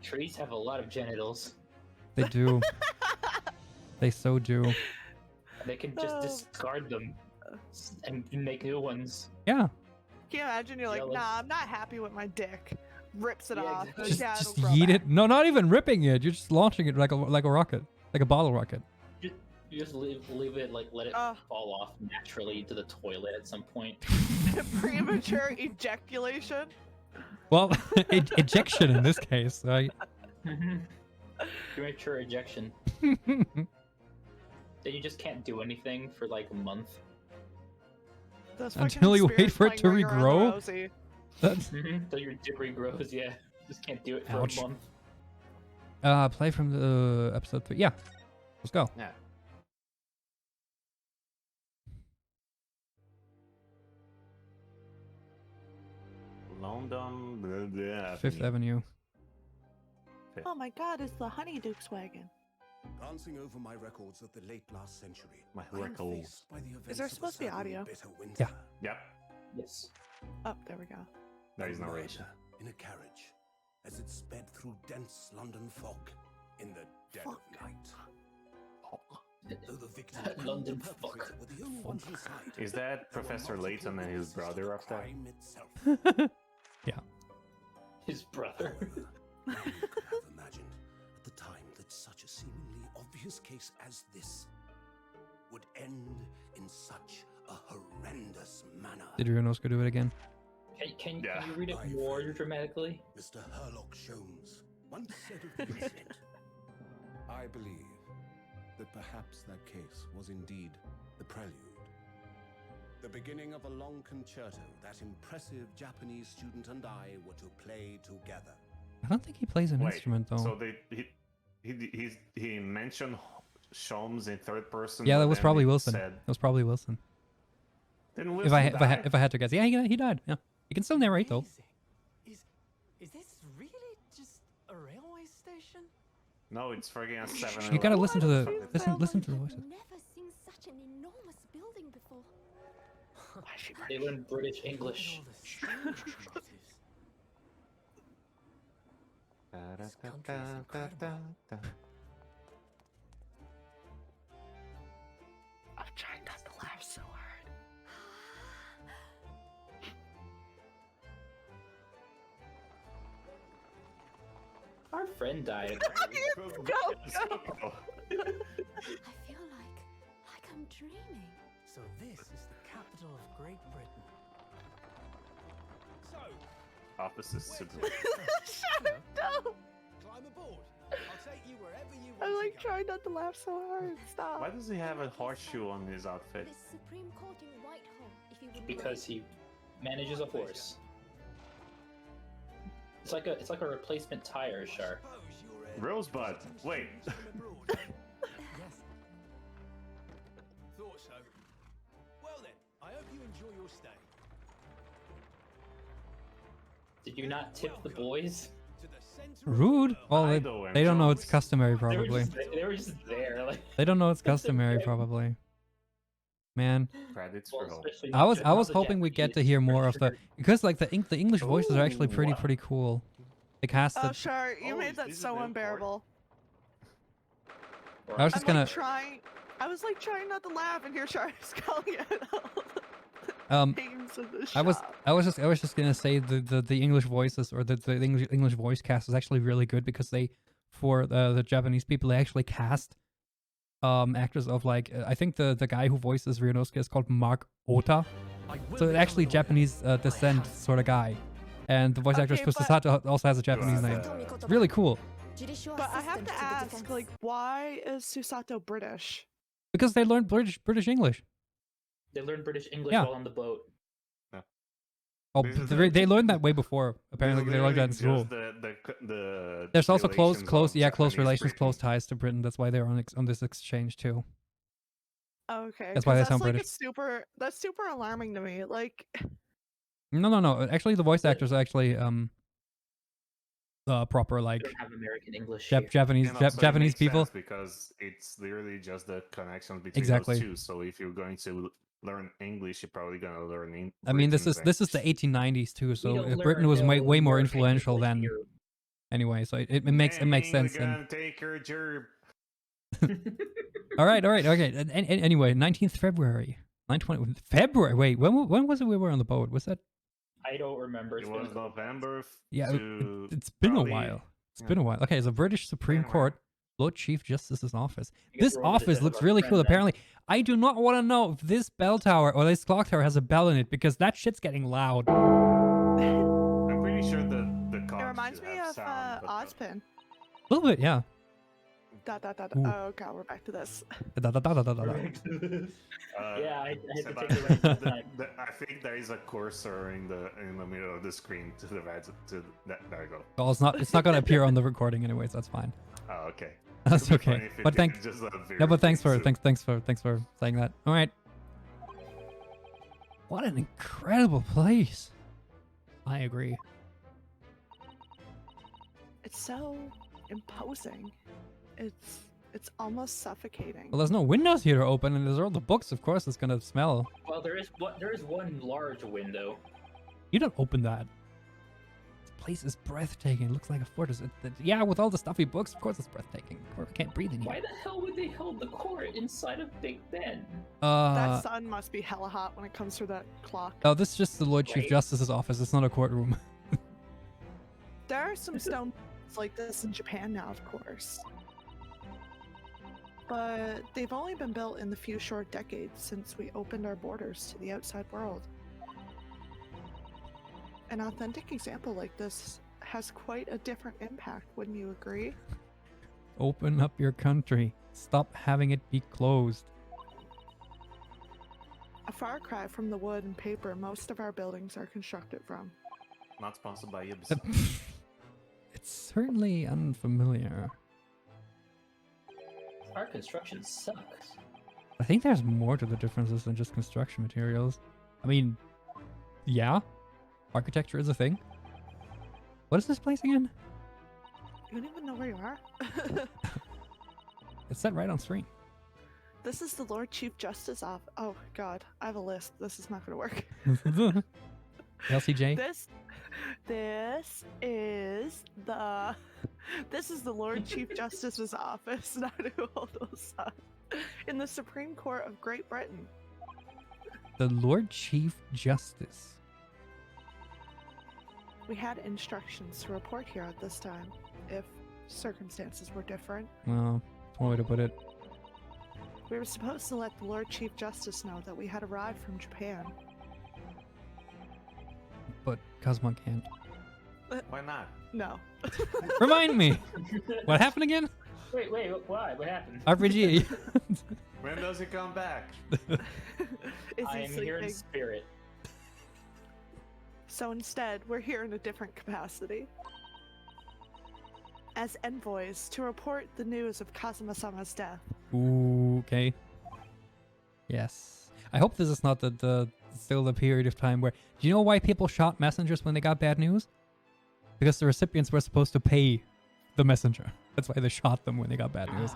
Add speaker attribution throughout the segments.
Speaker 1: Trees have a lot of genitals.
Speaker 2: They do. They so do.
Speaker 1: They can just discard them and make new ones.
Speaker 2: Yeah.
Speaker 3: Can you imagine? You're like,
Speaker 1: Jealous.
Speaker 3: nah, I'm not happy with my dick. Rips it
Speaker 1: Yeah,
Speaker 3: off.
Speaker 1: exactly.
Speaker 3: Goes, yeah,
Speaker 2: Just
Speaker 3: it'll grow
Speaker 2: yeet
Speaker 3: back.
Speaker 2: it. No, not even ripping it. You're just launching it like a rocket, like a bottle rocket.
Speaker 1: You just leave it, like, let it fall off naturally into the toilet at some point.
Speaker 3: Premature ejaculation.
Speaker 2: Well, ejection in this case, right?
Speaker 1: Premature ejection. Then you just can't do anything for like a month.
Speaker 3: Those
Speaker 2: Until
Speaker 3: fucking
Speaker 2: you wait
Speaker 3: spirits
Speaker 2: for it to
Speaker 3: lingering around the
Speaker 2: regrow?
Speaker 3: rosy.
Speaker 2: That's
Speaker 1: Until your dick regrows, yeah. Just can't do it for
Speaker 2: Ouch.
Speaker 1: a month.
Speaker 2: play from the episode 3. Yeah. Let's go.
Speaker 4: Yeah. London, blah, blah,
Speaker 2: Fifth Avenue.
Speaker 3: Oh my god, it's the Honeyduke's wagon.
Speaker 5: Glancing over my records of the late last century,
Speaker 4: My
Speaker 5: I am
Speaker 4: records.
Speaker 5: faced by the events
Speaker 3: Is there
Speaker 5: of a
Speaker 3: supposed to be
Speaker 5: sadly
Speaker 3: audio?
Speaker 5: bitter winter.
Speaker 2: Yeah.
Speaker 4: Yep.
Speaker 1: Yes.
Speaker 3: Oh, there we go.
Speaker 4: There is
Speaker 5: A
Speaker 4: narration.
Speaker 5: rider in a carriage as it sped through dense London fog in the dead of night. Though the victim and
Speaker 1: London
Speaker 5: the
Speaker 1: fog.
Speaker 5: perpetrator were the only ones inside,
Speaker 4: Is that
Speaker 5: there were
Speaker 4: Professor
Speaker 5: multiple
Speaker 4: Layton and his
Speaker 5: witnesses to
Speaker 4: brother
Speaker 5: the
Speaker 4: up there?
Speaker 5: crime itself.
Speaker 1: His brother.
Speaker 5: However, none could have imagined at the time that such a seemingly obvious case as this would end in such a horrendous manner.
Speaker 2: Did Rionosuke do it again?
Speaker 1: Can
Speaker 4: Yeah.
Speaker 1: you read it more dramatically?
Speaker 5: Mr. Herlock Sholmes once said of the incident,
Speaker 6: I believe that perhaps that case was indeed the prelude. The beginning of a long concerto that impressive Japanese student and I were to play together.
Speaker 2: I don't think he plays an instrument though.
Speaker 4: So he mentioned Sholmes in third person.
Speaker 2: Yeah, that
Speaker 4: but
Speaker 2: was
Speaker 4: then
Speaker 2: probably
Speaker 4: he
Speaker 2: Wilson.
Speaker 4: said-
Speaker 2: That was probably Wilson.
Speaker 4: Didn't
Speaker 2: If I
Speaker 4: Wilson die?
Speaker 2: had to guess, yeah, he died. Yeah, he can still narrate though.
Speaker 7: Is this really just a railway station?
Speaker 4: No, it's friggin' a 7.
Speaker 2: You gotta listen to the
Speaker 3: Why
Speaker 2: listen to the voices.
Speaker 8: I've never seen such an enormous building before.
Speaker 1: They learn British English.
Speaker 3: I'm trying not to laugh so hard.
Speaker 1: Our friend died.
Speaker 3: Go.
Speaker 8: I feel like I'm dreaming.
Speaker 7: So this is the capital of Great Britain.
Speaker 5: so,
Speaker 4: Office is super.
Speaker 3: Shut up! No!
Speaker 5: climb aboard. I'll take you wherever you want
Speaker 3: I'm like
Speaker 5: to go.
Speaker 3: trying not to laugh so hard. Stop.
Speaker 4: Why does he have a horseshoe on his outfit?
Speaker 8: The Supreme Court in Whitehall, if you would
Speaker 1: Because he manages a horse. It's like a replacement tire, Shar.
Speaker 5: Suppose you're,
Speaker 4: Rosebud, wait.
Speaker 5: from abroad.
Speaker 7: Yes.
Speaker 5: Thought so. Well then, I hope you enjoy your stay.
Speaker 1: Did you not tip the boys?
Speaker 5: To the center of
Speaker 2: Rude.
Speaker 5: the world.
Speaker 2: Well,
Speaker 4: I
Speaker 2: they,
Speaker 4: know him.
Speaker 2: they don't know it's customary
Speaker 1: They were
Speaker 2: probably.
Speaker 1: just there, like.
Speaker 2: They don't know it's
Speaker 1: That's
Speaker 2: customary
Speaker 1: okay.
Speaker 2: probably. Man,
Speaker 4: Credits
Speaker 1: Well,
Speaker 4: for home.
Speaker 1: especially
Speaker 2: I was
Speaker 1: now the
Speaker 2: hoping we get to
Speaker 1: Japanese
Speaker 2: hear more of the
Speaker 1: version.
Speaker 2: because like the English voices are actually
Speaker 1: Ooh.
Speaker 2: pretty cool. They cast
Speaker 3: Oh,
Speaker 2: it.
Speaker 3: Shar, you
Speaker 4: Oh,
Speaker 3: made that
Speaker 4: this is
Speaker 3: so
Speaker 4: the
Speaker 3: unbearable.
Speaker 1: Or-
Speaker 2: I was just gonna
Speaker 3: I was like trying not to laugh, and here Shar is calling out all
Speaker 2: um
Speaker 3: the names of the
Speaker 2: I was
Speaker 3: shop.
Speaker 2: just gonna say the English voices or the English voice cast is actually really good because they for the Japanese people they actually cast actors of like I think the guy who voices Ryonosuke is called Mark Ota, so it's actually Japanese descent sort of guy, and the voice actor
Speaker 3: Okay,
Speaker 2: for
Speaker 3: but-
Speaker 2: Susato also has a Japanese name. It's really cool
Speaker 3: But I have to ask, like, why is Susato British?
Speaker 2: because they learned British English.
Speaker 1: They learned British English
Speaker 2: Yeah.
Speaker 1: while on the boat.
Speaker 2: Oh,
Speaker 4: This is
Speaker 2: they learned that way before. Apparently, they learned that in school. There's also close relations, close ties to Britain. That's why they're on this exchange too.
Speaker 3: Okay,
Speaker 2: That's why they
Speaker 3: 'cause
Speaker 2: sound
Speaker 3: like
Speaker 2: British.
Speaker 3: that's super alarming to me. Like,
Speaker 2: No. Actually, the voice actors are actually proper like
Speaker 1: They don't have American English. here.
Speaker 2: Japanese people.
Speaker 4: Because it's literally just the connection between
Speaker 2: Exactly.
Speaker 4: those two. So if you're going to learn English, you're probably gonna learn
Speaker 2: I mean, this is
Speaker 4: Britain's
Speaker 2: the
Speaker 4: English.
Speaker 2: 1890s too.
Speaker 1: We
Speaker 2: So
Speaker 1: don't
Speaker 2: Britain
Speaker 1: learn
Speaker 2: was way
Speaker 1: no
Speaker 2: more
Speaker 1: American
Speaker 2: influential
Speaker 1: English
Speaker 2: then.
Speaker 1: here.
Speaker 2: anyway, so it makes sense.
Speaker 4: We're gonna take her gerb.
Speaker 2: All right, okay. Anyway, 19th February, 9/20 February. Wait, when was it we were on the boat? Was that?
Speaker 1: I don't remember.
Speaker 4: It was November.
Speaker 2: Yeah,
Speaker 4: to
Speaker 2: it's been
Speaker 4: probably-
Speaker 2: a while. It's been a while. Okay, so British Supreme
Speaker 4: Been a
Speaker 2: Court, Lord Chief Justice's office.
Speaker 1: I guess
Speaker 2: This
Speaker 1: we're over the
Speaker 2: office
Speaker 1: death
Speaker 2: looks
Speaker 1: of our
Speaker 2: really
Speaker 1: friend
Speaker 2: cool.
Speaker 1: then.
Speaker 2: Apparently, I do not want to know if this bell tower or this clock tower has a bell in it because that shit's getting loud.
Speaker 4: I'm pretty sure the
Speaker 3: It
Speaker 4: cogs
Speaker 3: reminds
Speaker 4: should
Speaker 3: me
Speaker 4: have
Speaker 3: of
Speaker 4: sound, but
Speaker 3: Ozpin.
Speaker 2: A little bit, yeah.
Speaker 3: Dot.
Speaker 2: Ooh.
Speaker 3: Oh god, we're back to this.
Speaker 2: Da, da, da, da, da, da, da.
Speaker 1: Yeah, I had to
Speaker 4: Seba,
Speaker 1: take it right this time.
Speaker 4: I think there is a cursor in the middle of the screen to the right. There you go.
Speaker 2: Well, it's not going to appear on the recording anyways. That's fine.
Speaker 4: Oh, okay.
Speaker 2: That's
Speaker 4: It'd be funny
Speaker 2: okay.
Speaker 4: if it
Speaker 2: But
Speaker 4: did just a very
Speaker 2: no, but thanks for
Speaker 4: quick
Speaker 2: thanks for saying that. All right. What an incredible place. I agree.
Speaker 3: It's so imposing. It's almost suffocating.
Speaker 2: Well, there's no windows here to open, and there's all the books. Of course, it's gonna smell.
Speaker 1: Well, there is one large window.
Speaker 2: You don't open that. This place is breathtaking. It looks like a fortress. Yeah, with all the stuffy books, of course it's breathtaking. Of course, I can't breathe in
Speaker 1: Why
Speaker 2: here.
Speaker 1: the hell would they hold the court inside of Big Ben?
Speaker 3: That sun must be hella hot when it comes through that clock.
Speaker 2: Oh, this is just the Lord Chief
Speaker 1: Right.
Speaker 2: Justice's office. It's not a courtroom.
Speaker 3: There are some stone like this in Japan now, of course. But they've only been built in the few short decades since we opened our borders to the outside world. An authentic example like this has quite a different impact, wouldn't you agree?
Speaker 2: Open up your country. Stop having it be closed.
Speaker 3: A far cry from the wood and paper most of our buildings are constructed from.
Speaker 4: Not sponsored by Ubisoft.
Speaker 2: It's certainly unfamiliar.
Speaker 1: Our construction sucks.
Speaker 2: I think there's more to the differences than just construction materials. I mean, yeah, architecture is a thing. What is this place again?
Speaker 3: You don't even know where you are?
Speaker 2: It's set right on screen.
Speaker 3: This is the Lord Chief Justice of. Oh god, I have a list. This is not gonna work.
Speaker 2: LCJ?
Speaker 3: This is the Lord Chief Justice's office, not who holds us in the Supreme Court of Great Britain.
Speaker 2: The Lord Chief Justice.
Speaker 3: We had instructions to report here at this time, if circumstances were different.
Speaker 2: Well, that's one way to put it.
Speaker 3: We were supposed to let the Lord Chief Justice know that we had arrived from Japan.
Speaker 2: But Cosmo can't.
Speaker 4: Why not?
Speaker 3: No.
Speaker 2: Remind me! What happened again?
Speaker 1: Wait, why? What happened?
Speaker 2: RPG.
Speaker 4: When does he come back?
Speaker 3: Is
Speaker 1: I
Speaker 3: he
Speaker 1: am here in
Speaker 3: sleeping?
Speaker 1: spirit.
Speaker 3: So instead, we're here in a different capacity. As envoys to report the news of Kazuma-sama's death.
Speaker 2: Ooh, okay. Yes. I hope this is not still the period of time where... Do you know why people shot messengers when they got bad news? Because the recipients were supposed to pay the messenger. That's why they shot them when they got bad news.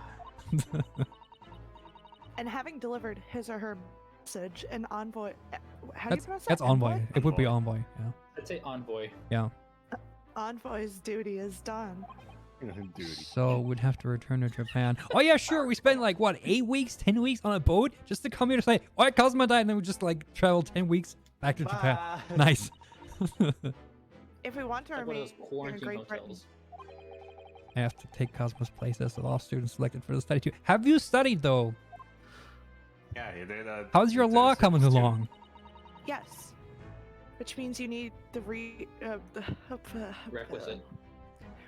Speaker 3: And having delivered his or her message, an envoy... How do you pronounce that?
Speaker 2: That's envoy. It would be envoy, yeah.
Speaker 1: I'd say envoy.
Speaker 2: Yeah.
Speaker 3: Envoy's duty is done.
Speaker 4: Duty.
Speaker 2: So we'd have to return to Japan. Oh yeah, sure. We spent like what, 8 weeks, 10 weeks on a boat just to come here to say, "Oh, Cosmo died," and then we just like travel 10 weeks back to Japan.
Speaker 4: Bye.
Speaker 2: Nice.
Speaker 3: If we want to
Speaker 1: Like one of
Speaker 3: remain
Speaker 1: those
Speaker 3: here in
Speaker 1: quarantine
Speaker 3: Great Britain,
Speaker 1: hotels.
Speaker 2: I have to take Cosmo's place as the law student selected for the study too. Have you studied though?
Speaker 4: Yeah, he did.
Speaker 2: How's your law coming along?
Speaker 3: yes. Which means you need the
Speaker 1: Requisite.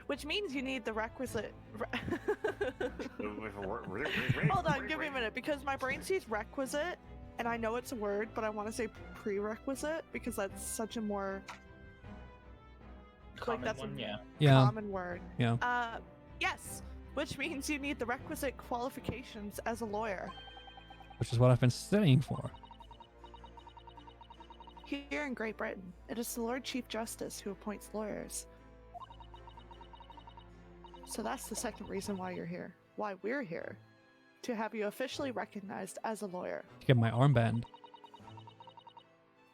Speaker 3: Which means you need the requisite. Hold on, give me a minute, because my brain sees requisite, and I know it's a word, but I want to say prerequisite because that's such a more
Speaker 1: Common
Speaker 3: that's
Speaker 1: one, yeah.
Speaker 2: Yeah.
Speaker 3: common word.
Speaker 2: Yeah.
Speaker 3: Yes, which means you need the requisite qualifications as a lawyer.
Speaker 2: Which is what I've been studying for.
Speaker 3: Here in Great Britain, it is the Lord Chief Justice who appoints lawyers. So that's the second reason why you're here. Why we're here. To have you officially recognized as a lawyer.
Speaker 2: To get my armband.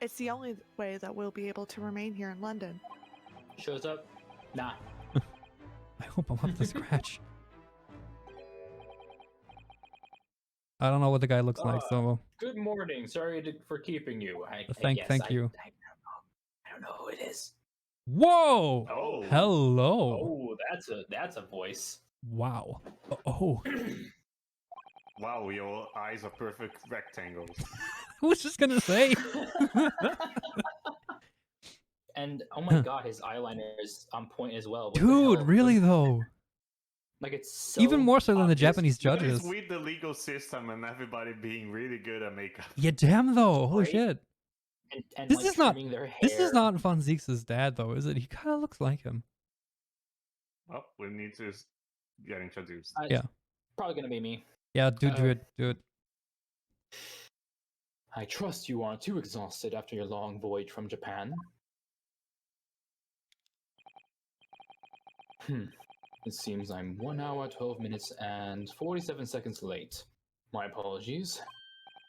Speaker 3: It's the only way that we'll be able to remain here in London.
Speaker 1: Shows up? Nah.
Speaker 2: hope I'm up to scratch. I don't know what the guy looks like, so
Speaker 1: Good morning. Sorry for keeping you.
Speaker 2: thank you.
Speaker 1: I don't know who it is.
Speaker 2: Whoa!
Speaker 4: Oh.
Speaker 2: Hello.
Speaker 1: Oh, that's a voice.
Speaker 2: Wow. Oh.
Speaker 4: Wow, your eyes are perfect rectangles.
Speaker 2: I was just gonna say.
Speaker 1: And oh my god, his eyeliner is on point as well. What the
Speaker 2: Dude,
Speaker 1: hell?
Speaker 2: really though.
Speaker 1: Like it's so
Speaker 2: Even more so than the
Speaker 1: obvious.
Speaker 2: Japanese
Speaker 4: What
Speaker 2: judges.
Speaker 4: is with the legal system and everybody being really good at makeup?
Speaker 2: Yeah, damn though. Holy
Speaker 1: Right?
Speaker 2: shit.
Speaker 1: And
Speaker 2: This
Speaker 1: like,
Speaker 2: is not.
Speaker 1: trimming their hair.
Speaker 2: This is not Von Zeke's dad though, is it? He kind of looks like him.
Speaker 4: Oh, we need to get introduced.
Speaker 2: Yeah.
Speaker 1: Probably gonna be me.
Speaker 2: Yeah, do it.
Speaker 1: I trust you aren't too exhausted after your long voyage from Japan. It seems I'm 1 hour, 12 minutes, and 47 seconds late. My apologies.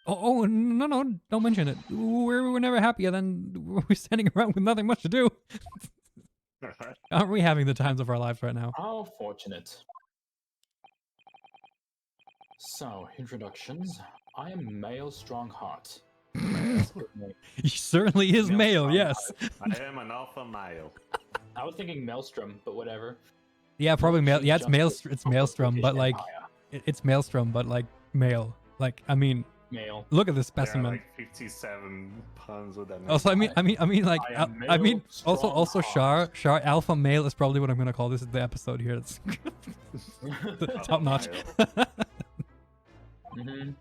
Speaker 2: Oh, no, don't mention it. We're never happier than we're standing around with nothing much to do. Aren't we having the times of our lives right now?
Speaker 1: How fortunate. So, introductions. I am Mael Strongheart.
Speaker 2: He certainly is male, yes.
Speaker 4: I am an alpha male.
Speaker 1: I was thinking Maelstrom, but whatever.
Speaker 2: Yeah, probably male. Yeah, it's Maelstrom,
Speaker 1: British
Speaker 2: but like
Speaker 1: Empire.
Speaker 2: it's Maelstrom, but like male. Like I mean,
Speaker 1: Male.
Speaker 2: look at this
Speaker 4: There are
Speaker 2: specimen.
Speaker 4: like 57 puns with that name.
Speaker 2: Also, I mean, like,
Speaker 1: I am
Speaker 2: I mean,
Speaker 1: male,
Speaker 2: also,
Speaker 1: strong
Speaker 2: Shar alpha male is probably what I'm gonna call this the episode here. It's top notch.
Speaker 1: Mm-hmm.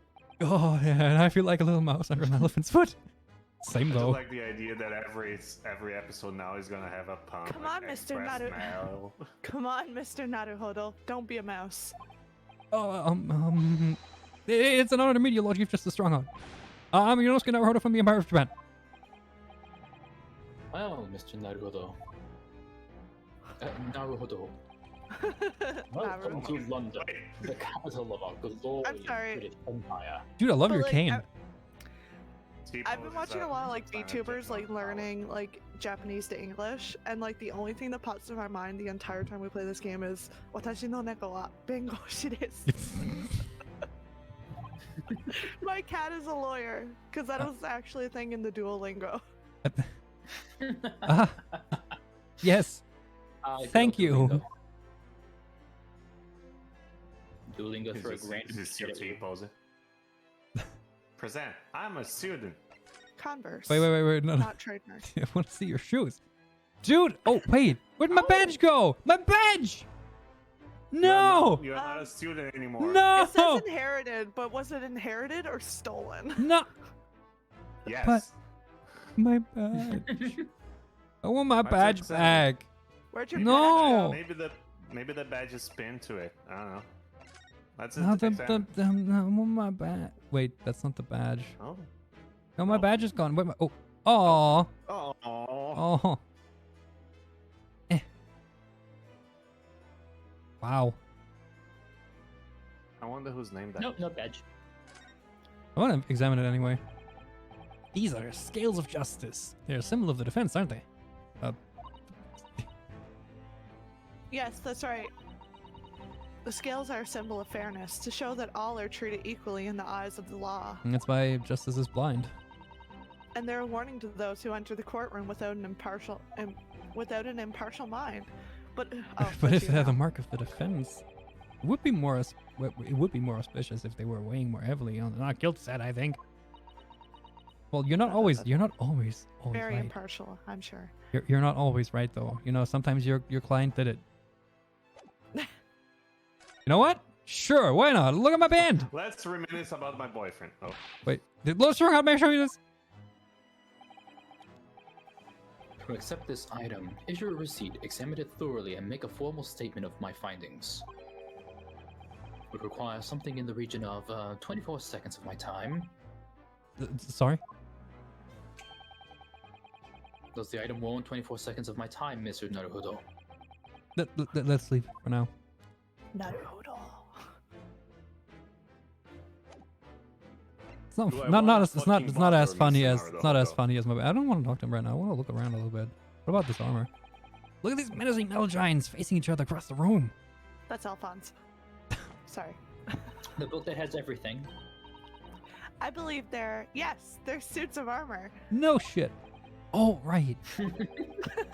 Speaker 2: Oh yeah, and I feel like a little mouse under an elephant's foot. Same
Speaker 4: I just
Speaker 2: though.
Speaker 4: like the idea that every episode now is gonna have a pun.
Speaker 3: Come
Speaker 4: like
Speaker 3: on, Mr.
Speaker 4: express
Speaker 3: Naru-
Speaker 4: male.
Speaker 3: Come on, Mr. Naruhodo. Don't be a mouse.
Speaker 2: It's an honor to meet you, Lord Chief Justice Strongheart. I'm Yonosuke Naruhodo from the Empire of Japan.
Speaker 1: Well, Mr. Naruhodo. Naruhodo. Welcome to London, the capital of our glorious
Speaker 3: I'm sorry.
Speaker 1: British Empire.
Speaker 2: Dude, I love
Speaker 3: But,
Speaker 2: your
Speaker 3: like,
Speaker 2: cane.
Speaker 3: I've been watching a lot of like VTubers like learning like Japanese to English, and like the only thing that pops in my mind the entire time we play this game is "Watashi no neko wa bengoshi desu." My cat is a lawyer, because that was actually a thing in the Duolingo.
Speaker 2: Yes. Thank you.
Speaker 1: Duolingo for a grand.
Speaker 4: Is this your team pose? Present. I'm a student.
Speaker 3: Converse.
Speaker 2: Wait, no.
Speaker 3: Not trademark.
Speaker 2: I want to see your shoes. Dude, oh, wait. Where'd my badge go? My badge! No!
Speaker 4: You're not a student anymore.
Speaker 2: No!
Speaker 3: It says inherited, but was it inherited or stolen?
Speaker 2: No!
Speaker 4: Yes.
Speaker 2: But- My badge. I want my
Speaker 4: That's
Speaker 2: badge
Speaker 4: exactly-
Speaker 2: back.
Speaker 3: Where'd your
Speaker 2: No!
Speaker 4: Maybe the badge is pinned to it. I don't know. That's it.
Speaker 2: No, I want my badge. Wait, that's not the badge.
Speaker 4: Oh.
Speaker 2: No, my badge is gone. Wait, oh. Aw.
Speaker 4: Oh.
Speaker 2: Oh. Wow.
Speaker 4: I wonder whose name that.
Speaker 1: No badge.
Speaker 2: I want to examine it anyway. These are scales of justice. They're a symbol of the defense, aren't they?
Speaker 3: Yes, that's right. The scales are a symbol of fairness, to show that all are treated equally in the eyes of the law.
Speaker 2: And that's why justice is blind.
Speaker 3: And they're a warning to those who enter the courtroom without an impartial mind. But
Speaker 2: But if they're the mark of the defense, it would be more auspicious if they were weighing more heavily on the not guilty side, I think. Well, you're not always
Speaker 3: very
Speaker 2: right.
Speaker 3: impartial, I'm sure.
Speaker 2: You're not always right though. You know, sometimes your client did it. You know what? Sure, why not? Look at my band.
Speaker 4: Let's reminisce about my boyfriend. Oh.
Speaker 2: Wait, let's show how may I show you this?
Speaker 1: To accept this item, issue a receipt, examine it thoroughly, and make a formal statement of my findings. Would require something in the region of 24 seconds of my time.
Speaker 2: Sorry?
Speaker 1: Does the item warrant 24 seconds of my time, Mr. Naruhodo?
Speaker 2: Let's leave for now.
Speaker 3: Naruhodo.
Speaker 2: It's not
Speaker 4: Do I
Speaker 2: not
Speaker 4: wanna
Speaker 2: it's not
Speaker 4: fucking
Speaker 2: it's not as
Speaker 4: bother
Speaker 2: funny
Speaker 4: Mr.
Speaker 2: as it's not as
Speaker 4: Naruhodo?
Speaker 2: funny as my. I don't want to talk to him right now. I want to look around a little bit. What about this armor? Look at these menacing metal giants facing each other across the room.
Speaker 3: That's Alphonse. Sorry.
Speaker 1: The book that has everything.
Speaker 3: I believe they're suits of armor.
Speaker 2: No shit. Oh, right.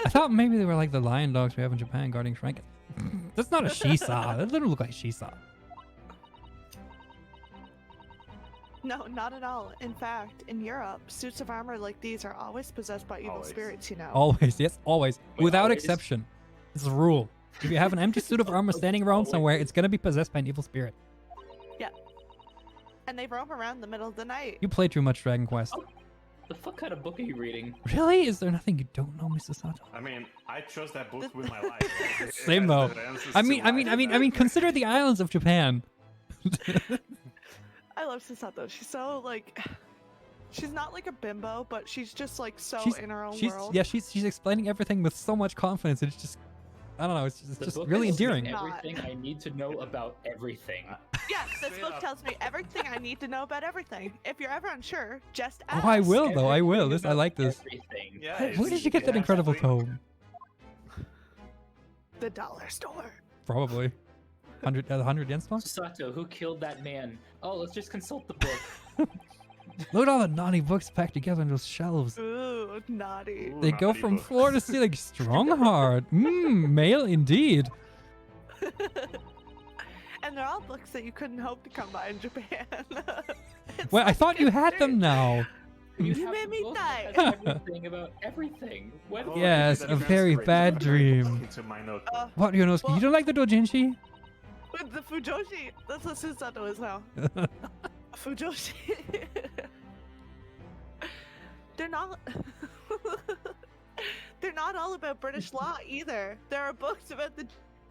Speaker 2: I thought maybe they were like the lion dogs we have in Japan guarding shrines. That's not a Shisa. That doesn't look like Shisa.
Speaker 3: No, not at all. In fact, in Europe, suits of armor like these are always possessed by evil
Speaker 4: Always.
Speaker 3: spirits, you know.
Speaker 2: Always, yes, always.
Speaker 1: Wait,
Speaker 2: Without
Speaker 1: always?
Speaker 2: exception. It's a rule. If you have an empty suit of armor standing around somewhere, it's gonna be possessed by an evil spirit.
Speaker 3: And they roam around the middle of the night.
Speaker 2: You play too much Dragon Quest.
Speaker 1: The fuck kind of book are you reading?
Speaker 2: Really? Is there nothing you don't know, Mr. Sato?
Speaker 4: I mean, I chose that book with my life. It
Speaker 2: Same
Speaker 4: has
Speaker 2: though.
Speaker 4: the answers
Speaker 2: I
Speaker 4: to
Speaker 2: mean,
Speaker 4: why-
Speaker 2: consider the islands of Japan.
Speaker 3: I love Susato. She's so like, she's not like a bimbo, but she's just like so in her own world.
Speaker 2: Yeah, she's explaining everything with so much confidence. It's just, I don't know. It's
Speaker 1: The
Speaker 2: just
Speaker 1: book
Speaker 2: really
Speaker 1: tells me
Speaker 2: endearing.
Speaker 1: Everything I need to know about everything.
Speaker 3: Yes, this
Speaker 4: Straight
Speaker 3: book
Speaker 4: up.
Speaker 3: tells me everything I need to know about everything. If you're ever unsure, just ask.
Speaker 2: Oh, I will though. I will.
Speaker 1: Everything
Speaker 2: I like
Speaker 1: about
Speaker 2: this.
Speaker 1: Everything.
Speaker 4: Yeah,
Speaker 2: Where
Speaker 4: it's-
Speaker 2: did you get that
Speaker 4: yeah,
Speaker 2: incredible
Speaker 4: absolutely.
Speaker 2: tome?
Speaker 3: The dollar store.
Speaker 2: Probably. 100 yen store?
Speaker 1: Sato, who killed that man? Oh, let's just consult the book.
Speaker 2: Look at all the naughty books packed together in those shelves.
Speaker 3: Ooh, naughty.
Speaker 4: Ooh,
Speaker 2: They go
Speaker 4: naughty
Speaker 2: from
Speaker 4: book.
Speaker 2: floor to ceiling. Strongheart. Male indeed.
Speaker 3: And they're all books that you couldn't hope to come by in Japan. It's
Speaker 2: Well, I
Speaker 3: like
Speaker 2: thought you had them now.
Speaker 3: You
Speaker 1: have
Speaker 3: made
Speaker 1: the
Speaker 3: me
Speaker 1: book
Speaker 3: die.
Speaker 1: that has everything about everything. What?
Speaker 4: Oh,
Speaker 2: Yes,
Speaker 4: that
Speaker 2: a very
Speaker 4: translates
Speaker 2: bad
Speaker 4: directly
Speaker 2: dream.
Speaker 4: Into my notebook.
Speaker 2: What, Yonosuke?
Speaker 3: Well-
Speaker 2: You don't like the doujinshi?
Speaker 3: With the Fujoshi. That's what Susato is now. Fujoshi. They're not. They're not all about British law either. There are books about the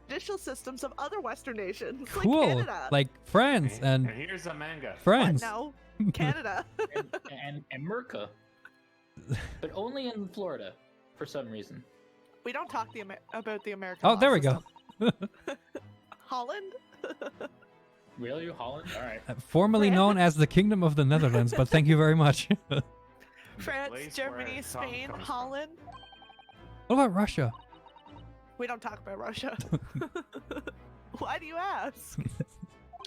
Speaker 3: judicial systems of other Western nations, like
Speaker 2: Cool.
Speaker 3: Canada.
Speaker 2: Like France
Speaker 4: And
Speaker 2: and
Speaker 4: here's a manga.
Speaker 3: What?
Speaker 2: France.
Speaker 3: No, Canada.
Speaker 1: and Merca, but only in Florida, for some reason.
Speaker 3: We don't talk about the American.
Speaker 2: Oh,
Speaker 3: law
Speaker 2: there we go.
Speaker 3: system. Holland.
Speaker 1: Really, Holland? All right.
Speaker 2: Formerly known as the Kingdom of the Netherlands, but thank you very much.
Speaker 3: France,
Speaker 4: place
Speaker 3: Germany,
Speaker 4: where Tom
Speaker 3: Spain,
Speaker 4: comes from.
Speaker 3: Holland.
Speaker 2: What about Russia?
Speaker 3: We don't talk about Russia. Why do you ask?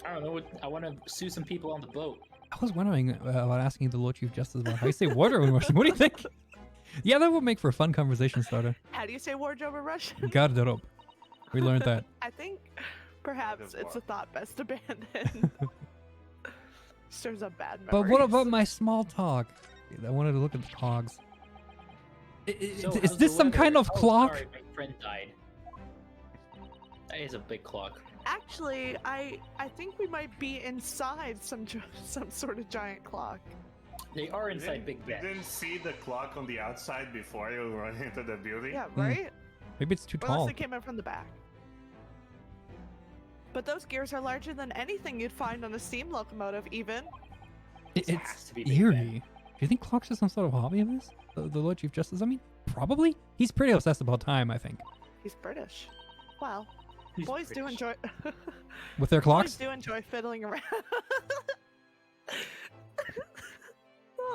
Speaker 1: I don't know. I want to sue some people on the boat.
Speaker 2: I was wondering about asking the Lord Chief Justice about how you say water in Russian. What do you think? Yeah, that would make for a fun conversation starter.
Speaker 3: How do you say wardrobe in Russian?
Speaker 2: Garderobe. We learned that.
Speaker 3: I think perhaps it's a thought best abandoned. Stirs up bad memories.
Speaker 2: But what about my small talk? I wanted to look at the cogs.
Speaker 1: So,
Speaker 2: Is
Speaker 1: how's
Speaker 2: this
Speaker 1: the
Speaker 2: some
Speaker 1: weather?
Speaker 2: kind of
Speaker 1: Oh,
Speaker 2: clock?
Speaker 1: Sorry, my friend died. That is a big clock.
Speaker 3: Actually, I think we might be inside some sort of giant clock.
Speaker 1: They are
Speaker 4: You
Speaker 1: inside Big
Speaker 4: You
Speaker 1: Ben.
Speaker 4: didn't see the clock on the outside before you run into the building?
Speaker 3: Yeah, right?
Speaker 2: Maybe it's too
Speaker 3: Unless
Speaker 2: tall.
Speaker 3: it came in from the back. But those gears are larger than anything you'd find on a steam locomotive, even.
Speaker 1: This has
Speaker 2: It's
Speaker 1: to be Big
Speaker 2: eerie.
Speaker 1: Ben.
Speaker 2: Do you think clocks are some sort of hobby of his? The Lord Chief Justice? I mean, probably. He's pretty obsessed about time, I think.
Speaker 3: He's British. Well,
Speaker 1: He's
Speaker 3: boys do
Speaker 1: British.
Speaker 3: enjoy.
Speaker 2: With their
Speaker 3: Boys
Speaker 2: clocks?
Speaker 3: do enjoy fiddling around.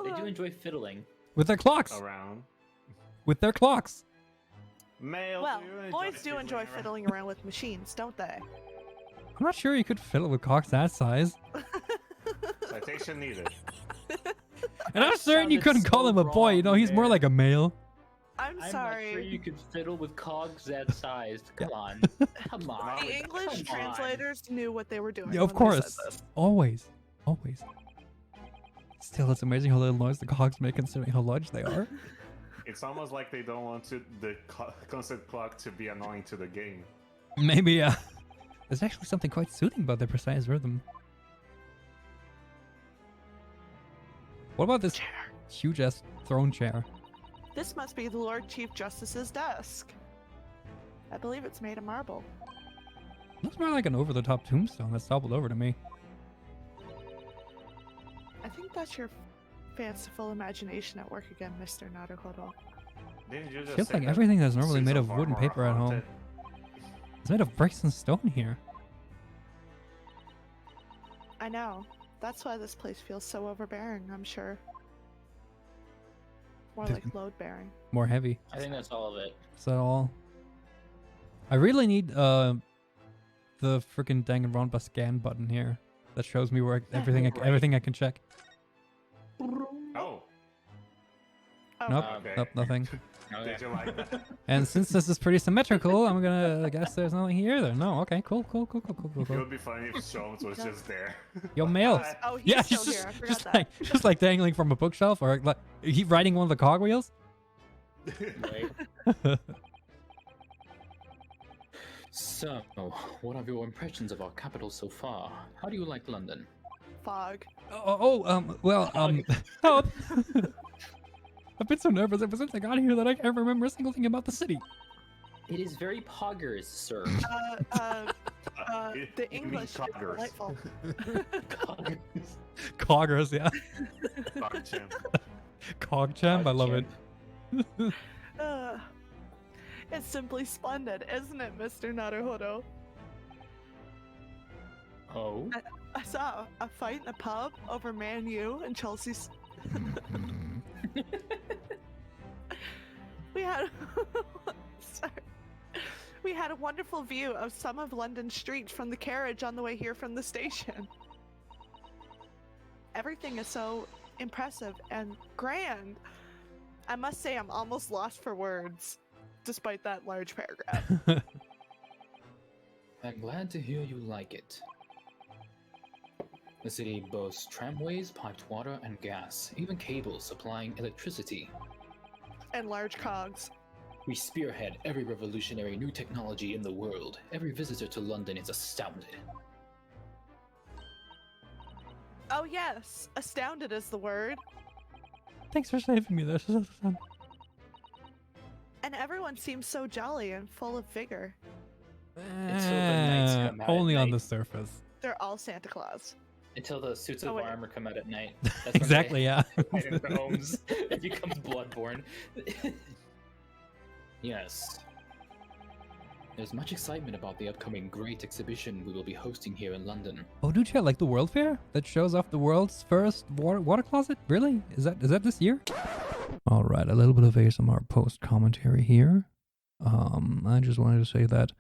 Speaker 1: They do enjoy fiddling.
Speaker 2: With their clocks!
Speaker 4: Around.
Speaker 2: With their clocks!
Speaker 4: Male,
Speaker 3: Well,
Speaker 4: do you enjoy
Speaker 3: boys do enjoy
Speaker 4: around?
Speaker 3: fiddling around with machines, don't they?
Speaker 2: I'm not sure you could fiddle with cocks that size.
Speaker 4: Citation needed.
Speaker 2: And I'm certain you
Speaker 1: sounded
Speaker 2: couldn't call
Speaker 1: so
Speaker 2: him a boy. You know,
Speaker 1: wrong
Speaker 2: he's more
Speaker 1: there.
Speaker 2: like a male.
Speaker 3: I'm
Speaker 1: I'm
Speaker 3: sorry.
Speaker 1: not sure you could fiddle with cogs that sized. Come on. Come on.
Speaker 3: The English
Speaker 1: Come on.
Speaker 3: translators knew what they were doing.
Speaker 2: Yeah, of
Speaker 3: when they said
Speaker 2: course.
Speaker 3: this.
Speaker 2: Always. Always. Still, it's amazing how little noise the cogs make considering how large they are.
Speaker 4: It's almost like they don't want the constant clock to be annoying to the game.
Speaker 2: Maybe, yeah. There's actually something quite soothing about their precise rhythm. What about this huge-ass throne chair?
Speaker 3: This must be the Lord Chief Justice's desk. I believe it's made of marble.
Speaker 2: Looks more like an over-the-top tombstone that's toppled over to me.
Speaker 3: I think that's your fanciful imagination at work again, Mr. Naruhodo.
Speaker 4: Didn't you just
Speaker 2: Feels
Speaker 4: say
Speaker 2: like
Speaker 4: that
Speaker 2: everything that's normally
Speaker 4: suits
Speaker 2: made of
Speaker 4: of
Speaker 2: wood and
Speaker 4: armor are
Speaker 2: paper at home.
Speaker 4: haunted?
Speaker 2: It's made of bricks and stone here.
Speaker 3: I know. That's why this place feels so overbearing, I'm sure. More
Speaker 2: Th-
Speaker 3: like load bearing.
Speaker 2: More heavy.
Speaker 1: I think that's all of it.
Speaker 2: Is that all? I really need the freaking Danganronpa scan button here that shows me where everything I can check.
Speaker 4: Oh.
Speaker 2: Nope,
Speaker 4: Okay.
Speaker 2: nope, nothing.
Speaker 4: Did you like that?
Speaker 2: And since this is pretty symmetrical, I'm gonna guess there's nothing here then. No, okay, cool.
Speaker 4: It would be funny if Sholmes was just there.
Speaker 2: Yo, Mael.
Speaker 3: Oh, he's
Speaker 2: Yeah,
Speaker 3: still
Speaker 2: he's
Speaker 3: here. I forgot that.
Speaker 2: just like dangling from a bookshelf, or like he riding one of the cogwheels.
Speaker 1: Right. So, what are your impressions of our capital so far? How do you like London?
Speaker 3: Fog.
Speaker 2: Help! I've been so nervous ever since I got here that I can't remember a single thing about the city.
Speaker 1: It is very poggers, sir.
Speaker 3: The
Speaker 4: You mean
Speaker 3: English is
Speaker 4: coggers.
Speaker 3: delightful.
Speaker 2: Coggers, yeah.
Speaker 4: Cogchamp.
Speaker 2: Cogchamp, I love it.
Speaker 3: It's simply splendid, isn't it, Mr. Naruhodo?
Speaker 1: Oh?
Speaker 3: I saw a fight in a pub over Man U and Chelsea's. We had sorry. We had a wonderful view of some of London streets from the carriage on the way here from the station. Everything is so impressive and grand. I must say I'm almost lost for words, despite that large paragraph.
Speaker 1: I'm glad to hear you like it. The city boasts tramways, piped water, and gas, even cables supplying electricity.
Speaker 3: And large cogs.
Speaker 1: We spearhead every revolutionary new technology in the world. Every visitor to London is astounded.
Speaker 3: Oh yes, astounded is the word.
Speaker 2: Thanks for saving me. This is fun.
Speaker 3: And everyone seems so jolly and full of vigor.
Speaker 1: Until the knights come out at
Speaker 2: Only on
Speaker 1: night.
Speaker 2: the surface.
Speaker 3: They're all Santa Claus.
Speaker 1: Until the suits of
Speaker 3: Oh, wait.
Speaker 1: armor come out at night.
Speaker 2: Exactly, yeah.
Speaker 1: Hide in their homes. It becomes bloodborne. Yes. There's much excitement about the upcoming great exhibition we will be hosting here in London.
Speaker 2: Oh, dude, yeah, like the World Fair that shows off the world's first water closet? Really? Is that this year? All right, a little bit of ASMR post commentary here. I just wanted to say that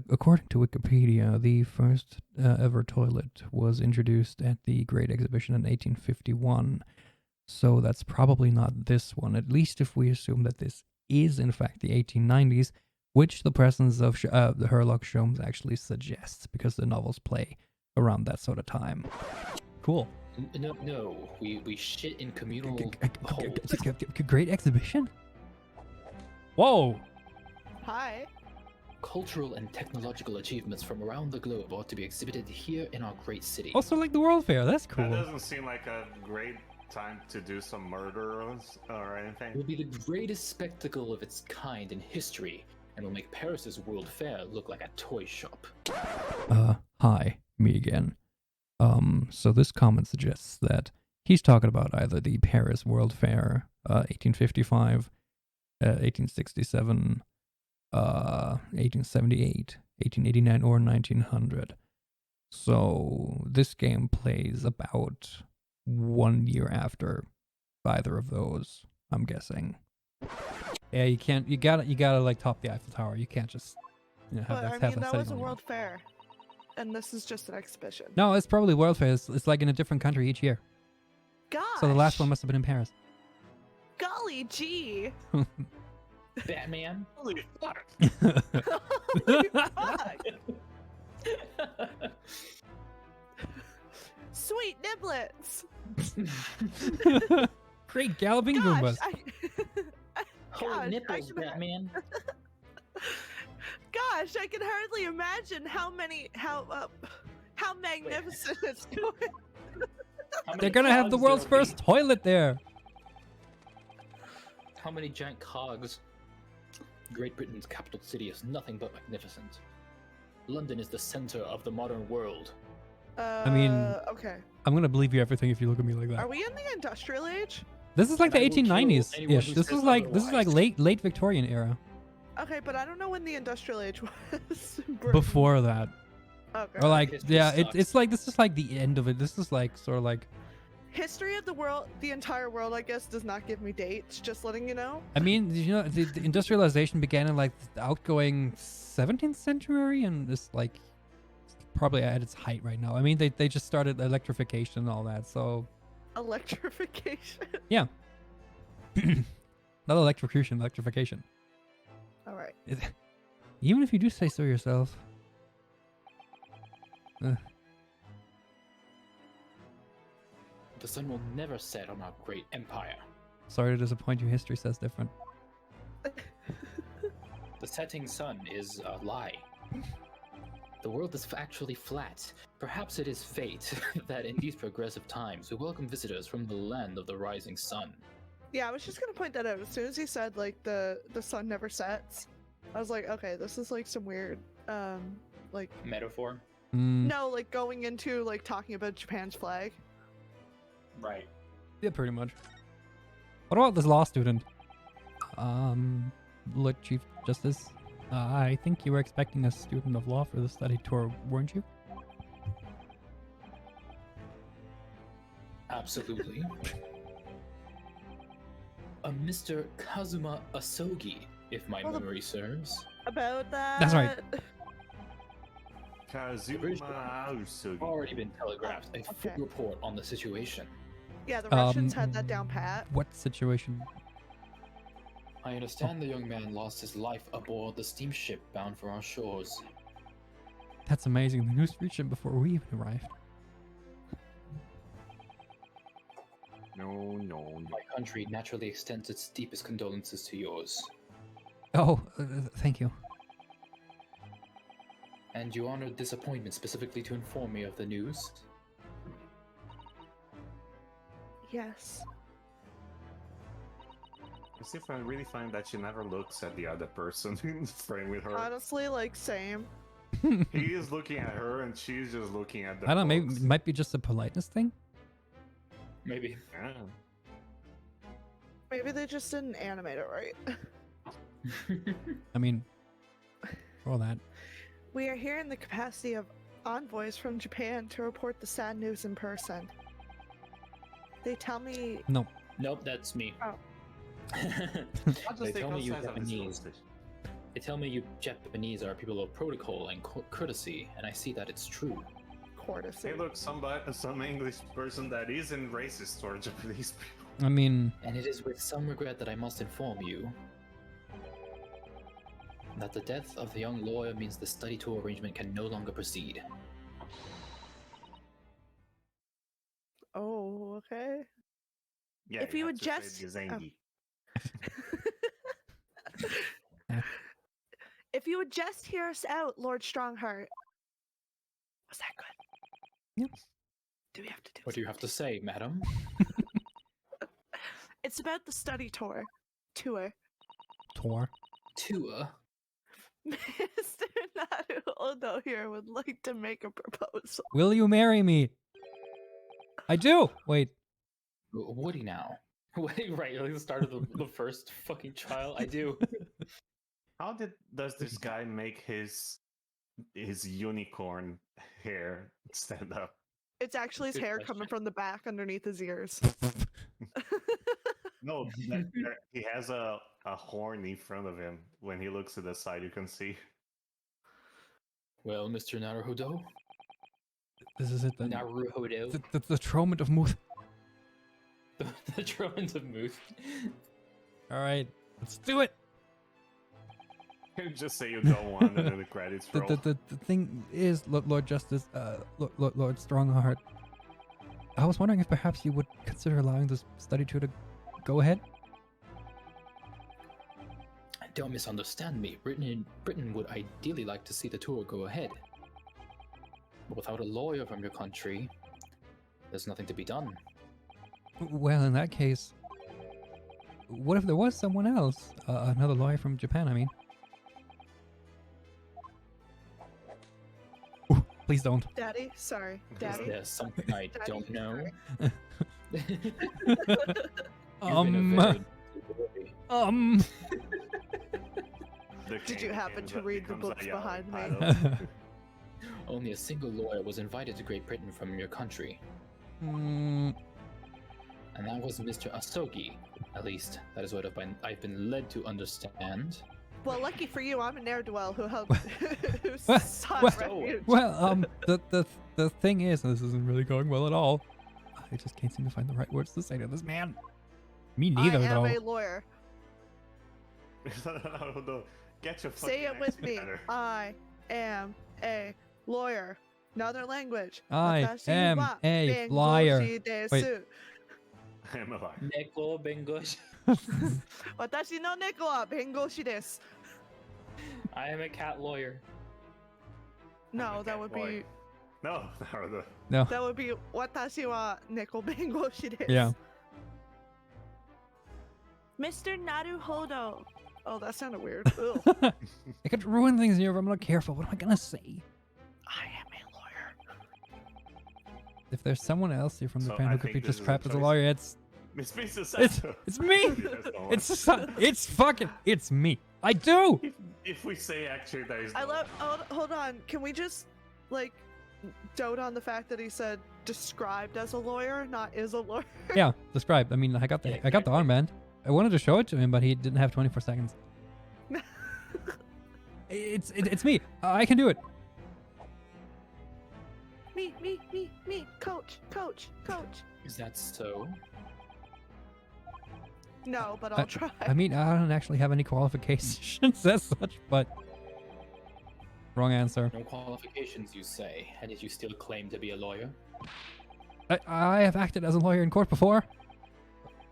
Speaker 2: according to Wikipedia, the first ever toilet was introduced at the Great Exhibition in 1851. So that's probably not this one, at least if we assume that this is in fact the 1890s, which the presence of the Herlock Sholmes actually suggests, because the novels play around that sort of time. Cool.
Speaker 1: No, we shit in communal holes.
Speaker 2: Great Exhibition? Whoa!
Speaker 3: Hi.
Speaker 1: Cultural and technological achievements from around the globe ought to be exhibited here in our great city.
Speaker 2: Also like the World Fair, that's cool.
Speaker 4: That doesn't seem like a great time to do some murders or
Speaker 1: It
Speaker 4: anything.
Speaker 1: will be the greatest spectacle of its kind in history, and will make Paris's World Fair look like a toy shop.
Speaker 2: Hi, me again. So this comment suggests that he's talking about either the Paris World Fair, 1855, 1867, 1878, 1889, or 1900. So this game plays about 1 year after either of those, I'm guessing. Yeah, you gotta like top the Eiffel Tower. You can't just have
Speaker 3: But
Speaker 2: that.
Speaker 3: I mean, that was a world fair. And this is just an exhibition.
Speaker 2: No, it's probably World Fair. It's like in a different country each year.
Speaker 3: Gosh.
Speaker 2: So the last one must have been in Paris.
Speaker 3: Golly gee.
Speaker 1: Batman?
Speaker 4: Holy fuck!
Speaker 3: Holy fuck. Sweet niblets.
Speaker 2: Great galloping
Speaker 3: Gosh,
Speaker 2: Goombas.
Speaker 1: Holy
Speaker 3: Gosh,
Speaker 1: nipples,
Speaker 3: I can-
Speaker 1: Batman.
Speaker 3: Gosh, I can hardly imagine how magnificent it's going.
Speaker 1: How many
Speaker 2: They're gonna have the
Speaker 1: cogs
Speaker 2: world's
Speaker 1: there'll be?
Speaker 2: first toilet there.
Speaker 1: How many giant cogs? Great Britain's capital city is nothing but magnificent. London is the center of the modern world.
Speaker 2: mean-
Speaker 3: Okay.
Speaker 2: I'm gonna believe you everything if you look at me like that.
Speaker 3: Are we in the industrial age?
Speaker 2: This is like the
Speaker 1: And I will kill
Speaker 2: 1890s
Speaker 1: anyone
Speaker 2: ish.
Speaker 1: who
Speaker 2: This
Speaker 1: says
Speaker 2: is like
Speaker 1: otherwise.
Speaker 2: late Victorian era.
Speaker 3: Okay, but I don't know when the industrial age was.
Speaker 2: Before that,
Speaker 3: Okay.
Speaker 2: or like
Speaker 1: History
Speaker 2: yeah,
Speaker 1: sucks.
Speaker 2: it's like this is like the end of it. This is like sort of like
Speaker 3: History of the world, the entire world, I guess, does not give me dates. Just letting you know.
Speaker 2: I mean, you know, the industrialization began in like the outgoing 17th century, and is like probably at its height right now. I mean, they just started electrification and all that, so
Speaker 3: Electrification.
Speaker 2: yeah. Not electrocution, electrification.
Speaker 3: All right.
Speaker 2: Even if you do say so yourself.
Speaker 1: The sun will never set on our great empire.
Speaker 2: Sorry to disappoint you, history says different.
Speaker 1: The setting sun is a lie. The world is actually flat. Perhaps it is fate that in these progressive times we welcome visitors from the land of the rising sun.
Speaker 3: Yeah, I was just gonna point that out. As soon as he said like the sun never sets, I was like, okay, this is like some weird like
Speaker 1: Metaphor?
Speaker 3: no, like going into like talking about Japan's flag.
Speaker 1: Right.
Speaker 2: Yeah, pretty much. What about this law student? Lord Chief Justice, I think you were expecting a student of law for the study tour, weren't you?
Speaker 1: Absolutely. A Mr. Kazuma Asogi, if my
Speaker 3: Well,
Speaker 1: memory serves.
Speaker 3: About that.
Speaker 2: That's right.
Speaker 4: Kazuma Usugi.
Speaker 1: Already been telegraphed a full
Speaker 3: Okay.
Speaker 1: report on the situation.
Speaker 3: Yeah, the Russians had that down pat.
Speaker 2: What situation?
Speaker 1: I understand the young man lost his life aboard the steamship bound for our shores.
Speaker 2: That's amazing. The news reached him before we even arrived.
Speaker 4: No.
Speaker 1: My country naturally extends its deepest condolences to yours.
Speaker 2: Oh, thank you.
Speaker 1: And you honored this appointment specifically to inform me of the news?
Speaker 3: Yes.
Speaker 4: As if I really find that she never looks at the other person in the frame with her.
Speaker 3: Honestly, like same.
Speaker 4: He is looking at her and she's just looking at the
Speaker 2: I don't know, maybe
Speaker 4: folks.
Speaker 2: it might be just a politeness thing.
Speaker 1: Maybe.
Speaker 4: Yeah.
Speaker 3: Maybe they just didn't animate it right.
Speaker 2: I mean, for all that.
Speaker 3: We are here in the capacity of envoys from Japan to report the sad news in person. They tell me
Speaker 2: No.
Speaker 1: Nope, that's me.
Speaker 3: Oh.
Speaker 1: They tell me you Japanese. They tell me you Japanese are people of protocol and courtesy, and I see that it's true.
Speaker 3: courtesy.
Speaker 4: Hey, look, some English person that isn't racist towards Japanese people.
Speaker 2: I mean,
Speaker 1: And it is with some regret that I must inform you that the death of the young lawyer means the study tour arrangement can no longer proceed.
Speaker 3: Oh, okay.
Speaker 4: Yeah,
Speaker 3: If you
Speaker 4: have
Speaker 3: would
Speaker 4: to say
Speaker 3: just-
Speaker 4: Gizangi.
Speaker 3: If you would just hear us out, Lord Strongheart. Was that good?
Speaker 2: Yep.
Speaker 3: Do we have to do
Speaker 1: What do you have to say, madam?
Speaker 3: It's about the study tour. Tour.
Speaker 2: Tor.
Speaker 1: Tour?
Speaker 3: Mr. Naruhodo here would like to make a proposal.
Speaker 2: Will you marry me? I do. Wait.
Speaker 1: Woody now. Woody, right, like the start of the first fucking trial. I do.
Speaker 4: How does this guy make his unicorn hair stand up?
Speaker 3: It's actually his
Speaker 1: Good
Speaker 3: hair
Speaker 1: question.
Speaker 3: coming from the back underneath his ears.
Speaker 4: No, he has a horn in front of him. When he looks to the side, you can see.
Speaker 1: Well, Mr. Naruhodo?
Speaker 2: This is it then.
Speaker 1: Naruhodo?
Speaker 2: The Troment of Muth.
Speaker 1: The Trojans of Muth.
Speaker 2: Alright, let's do it.
Speaker 4: Just say you don't want, and then the credits roll.
Speaker 2: The thing is, Lord Justice, Lord Strongheart, I was wondering if perhaps you would consider allowing this study tour to go ahead?
Speaker 1: Don't misunderstand me. Britain would ideally like to see the tour go ahead. But without a lawyer from your country, there's nothing to be done.
Speaker 2: Well, in that case, what if there was someone else? Another lawyer from Japan, I mean. Ooh, please don't.
Speaker 3: Daddy, sorry.
Speaker 1: Is
Speaker 3: Daddy.
Speaker 1: there something I
Speaker 3: Daddy,
Speaker 1: don't know?
Speaker 3: Did you happen to read the books behind me?
Speaker 1: Only a single lawyer was invited to Great Britain from your country. And that was Mr. Asogi. At least, that is what I've been led to understand.
Speaker 3: Well, lucky for you, I'm a ne'er-do-well who helped who
Speaker 2: Well,
Speaker 3: sought
Speaker 2: well,
Speaker 3: refuge.
Speaker 2: Well, the thing is, and this isn't really going well at all. I just can't seem to find the right words to say to this man. Me neither,
Speaker 3: I am
Speaker 2: though.
Speaker 3: a lawyer.
Speaker 4: No, get your
Speaker 3: Say it
Speaker 4: fucking
Speaker 3: with
Speaker 4: accent
Speaker 3: me.
Speaker 4: better.
Speaker 3: I am a lawyer. Another language.
Speaker 2: I
Speaker 3: Watashi
Speaker 2: am
Speaker 3: wa
Speaker 2: a
Speaker 3: bengoshi
Speaker 2: liar.
Speaker 3: desu.
Speaker 2: Wait.
Speaker 4: I'm a liar.
Speaker 1: Neko Bengoshi.
Speaker 3: Watashi no neko wa bengoshi desu.
Speaker 1: I am a cat lawyer.
Speaker 3: No,
Speaker 4: a
Speaker 3: that
Speaker 4: cat
Speaker 3: would
Speaker 4: boy.
Speaker 3: be
Speaker 4: No, Naruto.
Speaker 2: No.
Speaker 3: that would be watashi wa neko bengoshi desu.
Speaker 2: Yeah.
Speaker 3: Mr. Naruhodo. Oh, that sounded weird. Ugh.
Speaker 2: I could ruin things here if I'm not careful. What am I gonna say?
Speaker 3: I am a lawyer.
Speaker 2: If there's someone else here from
Speaker 4: So
Speaker 2: Japan
Speaker 4: I
Speaker 2: who could
Speaker 4: think
Speaker 2: be
Speaker 4: this is a
Speaker 2: described as a
Speaker 4: choice.
Speaker 2: lawyer, it's
Speaker 4: Mr. Sato.
Speaker 2: it's me.
Speaker 4: Yes, no one.
Speaker 2: It's me. I do.
Speaker 4: If we say actually there is
Speaker 3: I
Speaker 4: no-
Speaker 3: love. Hold on. Can we just like dote on the fact that he said described as a lawyer, not is a lawyer?
Speaker 2: Yeah, described. I mean, I got the armband. I wanted to show it to him, but he didn't have 24 seconds. It's me. I can do it.
Speaker 3: Me. Coach.
Speaker 1: Is that so?
Speaker 3: No, but I'll try.
Speaker 2: I mean, I don't actually have any qualifications as such, but wrong answer.
Speaker 1: No qualifications, you say, and yet you still claim to be a lawyer?
Speaker 2: I have acted as a lawyer in court before.